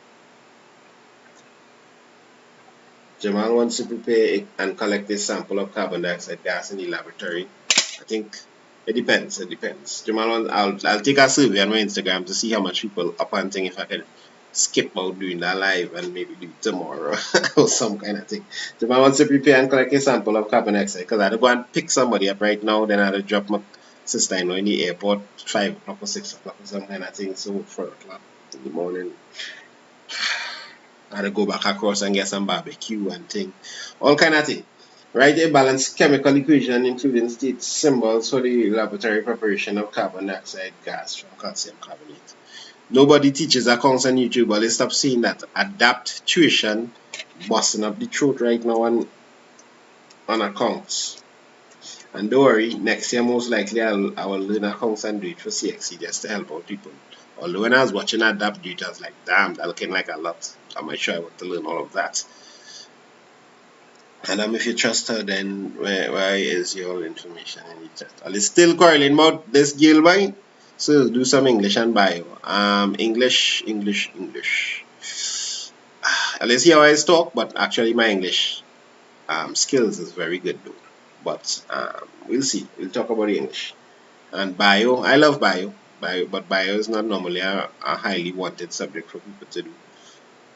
Jamal wants to prepare and collect a sample of carbon dioxide gas in the laboratory. I think it depends. It depends. Jamal wants, I'll take a survey on my Instagram to see how much people up and think if I can skip out doing that live and maybe do it tomorrow or some kind of thing. Jamal wants to prepare and collect a sample of carbon dioxide because I had to go and pick somebody up right now. Then I had to drop my sister in the airport 5 o'clock or 6 o'clock or some kind of thing. So 4 o'clock in the morning. I had to go back across and get some barbecue and thing. All kind of thing. Write a balanced chemical equation including state symbols for the laboratory preparation of carbon dioxide gas from calcium carbonate. Nobody teaches accounts on YouTube, but let's stop saying that. Adapt tuition busting up the throat right now on accounts. And don't worry, next year most likely I will learn accounts and do it for CXC just to help out people. Although when I was watching Adapt do it, I was like, damn, that looking like a lot. I'm not sure I want to learn all of that. And if you trust her, then where is your information in the chat? Well, it's still quarreling about this girl, boy. So do some English and bio. English. Let's see how I talk, but actually my English skills is very good though. But we'll see. We'll talk about the English. And bio, I love but bio is not normally a highly wanted subject for people to do.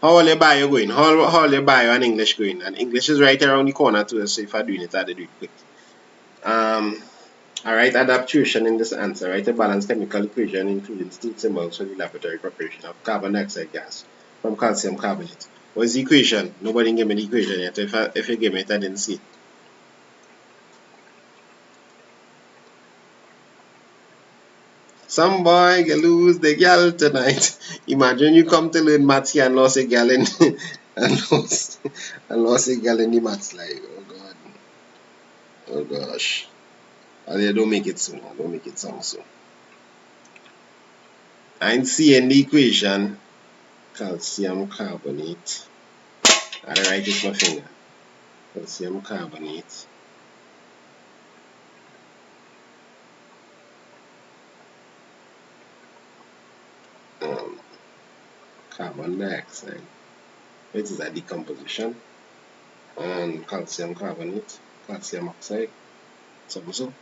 How all your bio going? How all your bio and English going? And English is right around the corner too, so if I'm doing it, I'll do it quick. Alright, adaptation in this answer. Write a balanced chemical equation including state symbols for the laboratory preparation of carbon dioxide gas from calcium carbonate. What is the equation? Nobody gave me the equation yet. If you gave me it, I didn't see it. Some boy get lose the gal tonight. Imagine you come to learn maths here and lost a gal in and lost a gal in the maths, like, oh god. Oh gosh. Oh, don't make it so. Don't make it sound so. I'm seeing the equation calcium carbonate. I write it with my finger. Calcium carbonate. Carbon dioxide. It is a decomposition. And calcium carbonate, calcium oxide, something so.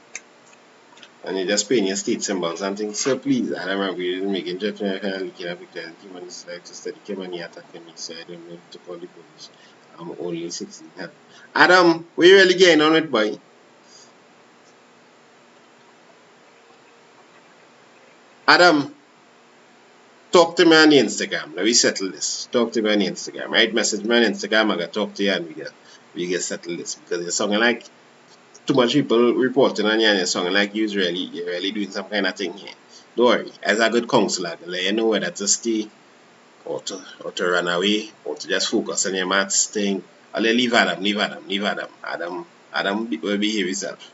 And you just paint your state symbols and things. So please, I remember you didn't make judgment kind of looking at Victor and Kim is like to study Kim and he attacking me, so I don't know to call the police. I'm only 16. Adam, where you really getting on it, boy? Adam, talk to me on the Instagram. Let me settle this. Talk to me on the Instagram, right? Message me on Instagram. I gotta talk to you and we get settle this because you're sounding like too much people reporting on you and you're sounding like you're really doing some kind of thing here. Don't worry. As a good counselor, I can let you know whether to stay or to run away or to just focus on your maths thing. I'll leave Adam. Adam will behave himself.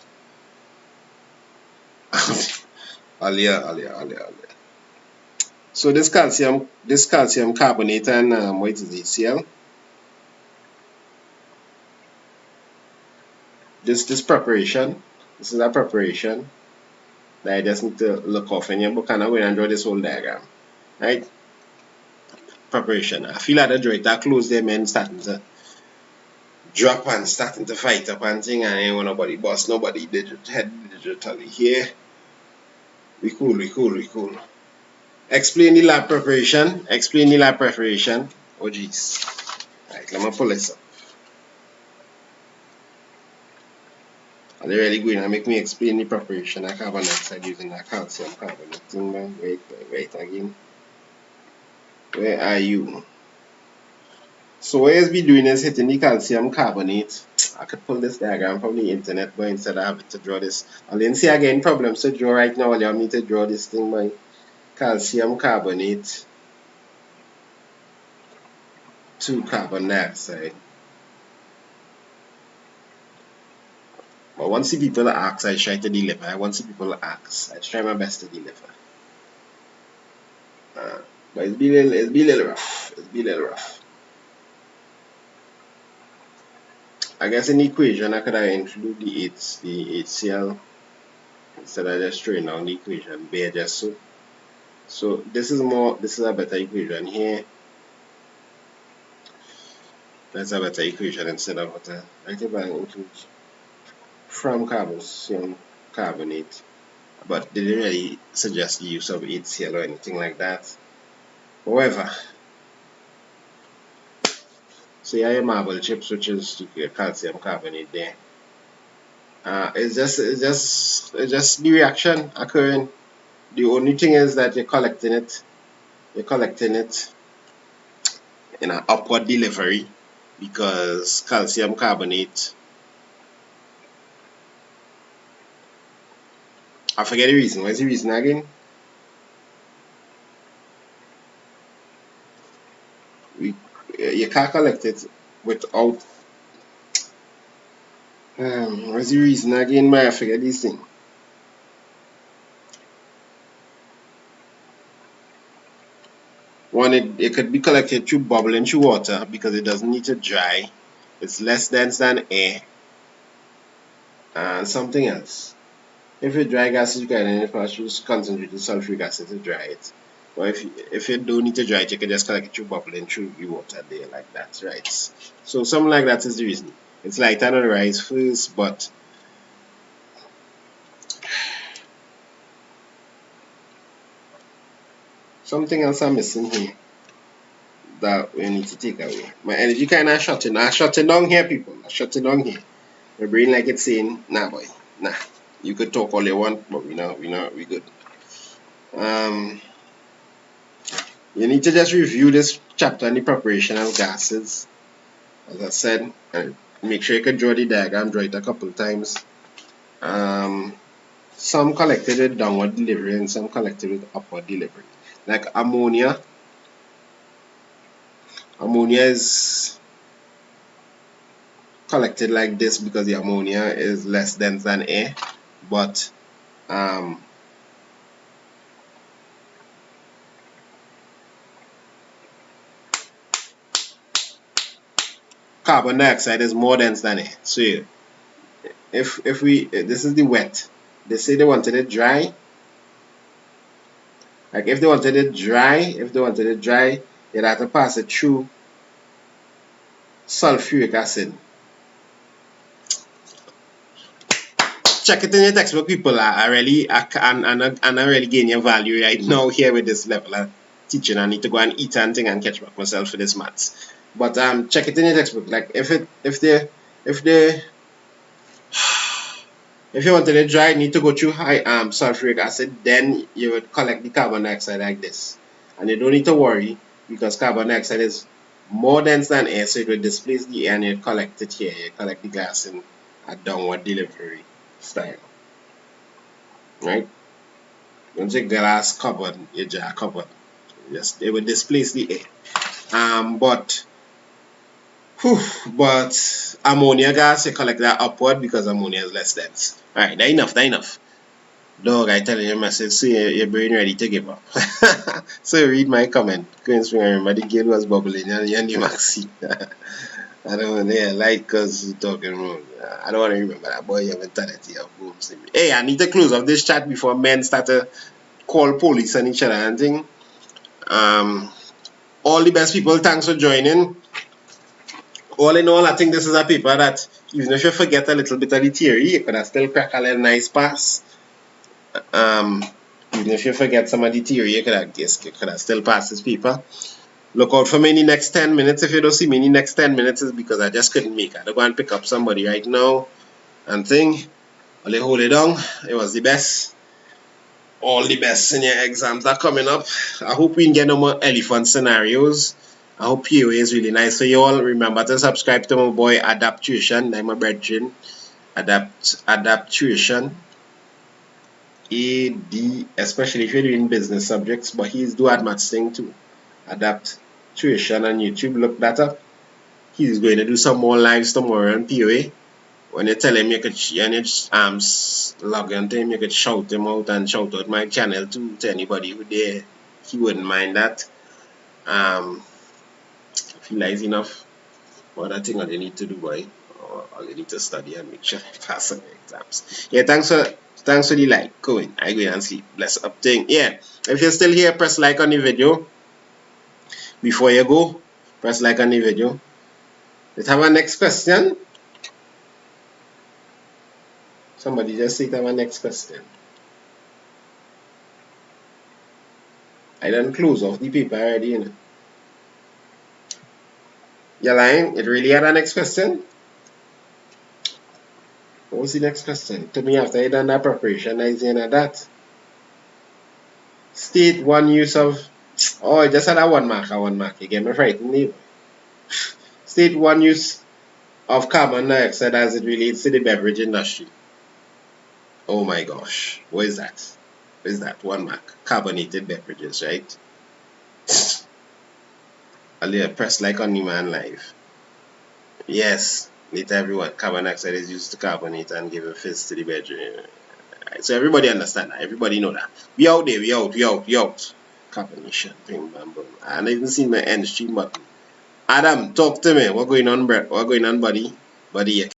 Alia. So this calcium carbonate and what is it, CL? This preparation. This is a preparation that I just need to look off in your book and I'm going to draw this whole diagram. Right? Preparation. I feel like the draw it that close them and starting to drop and starting to fight up and thing and ain't nobody boss, nobody digitally here. We cool. Explain the lab preparation. Oh geez. Right, let me pull this up. Are they really going to make me explain the preparation of carbon dioxide using that calcium carbonate thing, man? Wait again. Where are you? So what I'll be doing is hitting the calcium carbonate. I could pull this diagram from the internet, but instead I have to draw this. I'll then see again problems to draw right now. Allow me to draw this thing by calcium carbonate to carbon dioxide. But once the people ask, I try to deliver. Once the people ask, I try my best to deliver. But it's be a little rough. I guess in the equation I could have include the HCl instead of just throwing down the equation bare just so. So this is a better equation here. That's a better equation instead of water. Antibiotic includes from calcium carbonate, but they didn't really suggest the use of HCl or anything like that. However, so you have your marble chips, which is your calcium carbonate there. It's just the reaction occurring. The only thing is that you're collecting it. You're collecting it in an upward delivery because calcium carbonate. I forget the reason. What's the reason again? You can't collect it without. What's the reason again? Man, I forget this thing. One, it could be collected through bubbling through water because it doesn't need to dry. It's less dense than air. And something else. If you dry gases, you can identify through concentrated sulfuric acid to dry it. But if you don't need to dry it, you can just collect it through bubbling through the water there like that, right? So something like that is the reason. It's lighter on the rise first, but something else I'm missing here that we need to take away. My energy kind of shutting. I'm shutting down here, people. I'm shutting down here. My brain like it's saying, nah, boy, nah. You could talk all you want, but we good. You need to just review this chapter on the preparation of gases, as I said, and make sure you can draw the diagram, draw it a couple of times. Some collected with downward delivery and some collected with upward delivery. Like ammonia is collected like this because the ammonia is less dense than air, but carbon dioxide is more dense than air. So if this is the wet, they say they wanted it dry. Like if they wanted it dry, you'd have to pass it through sulfuric acid. Check it in your textbook, people. I really gaining value right now here with this level of teaching. I need to go and eat and thing and catch back myself for this maths. But check it in your textbook. Like if you wanted it dry, you need to go through high sulfuric acid, then you would collect the carbon dioxide like this. And you don't need to worry because carbon dioxide is more dense than air, so it will displace the air and you collect it here. You collect the gas in a downward delivery style. Right? Once your glass covered, your jar covered, just it will displace the air. But ammonia gas, you collect that upward because ammonia is less dense. Alright, that enough. Dog, I tell you a message, so your brain ready to give up. So read my comment. Queen Spring, I remember the gate was bubbling and you Maxi. I don't want to like because you're talking wrong. I don't want to remember that boy. You have mentality of boom. Hey, I need to close off this chat before men start to call police on each other and thing. All the best people, thanks for joining. All in all, I think this is a paper that even if you forget a little bit of the theory, you could have still crack a little nice pass. Even if you forget some of the theory, you could have still passed this paper. Look out for me in the next 10 minutes. If you don't see me in the next 10 minutes, it's because I just couldn't make it. I don't go and pick up somebody right now and thing. Only hold it down. It was the best. All the best in your exams are coming up. I hope we can get no more elephant scenarios. I hope POA is really nice for you all. Remember to subscribe to my boy Adaptation. I'm a brethren. Adaptation. AD, especially if you're doing business subjects, but he's do maths thing too. Adaptation on YouTube. Look that up. He's going to do some more lives tomorrow on POA. When you tell him you could log into him, you could shout him out and shout out my channel too to anybody who there. He wouldn't mind that. If he lies enough, what I think all you need to do, boy, or all you need to study and make sure you pass some exams. Yeah, thanks for the like. Going. I go and sleep. Bless up thing. Yeah. If you're still here, press like on the video. Before you go, press like on the video. Let's have a next question. Somebody just say have a next question. I done close off the paper already, you know. You're lying? It really had a next question? What was the next question? To me, after I done that preparation, I saying that. State one use of. Oh, I just had a 1 mark. You get me frightened, neighbor. State one use of carbon dioxide as it relates to the beverage industry. Oh my gosh. What is that? What is that? 1 mark. Carbonated beverages, right? A little press like on the man live. Yes. Need everyone. Carbon dioxide is used to carbonate and give a fizz to the beverage. So everybody understand that. Everybody know that. We out there. We out. Carbonation. Bing, bam, boom. I haven't even seen my end stream button. Adam, talk to me. What going on, buddy? Buddy,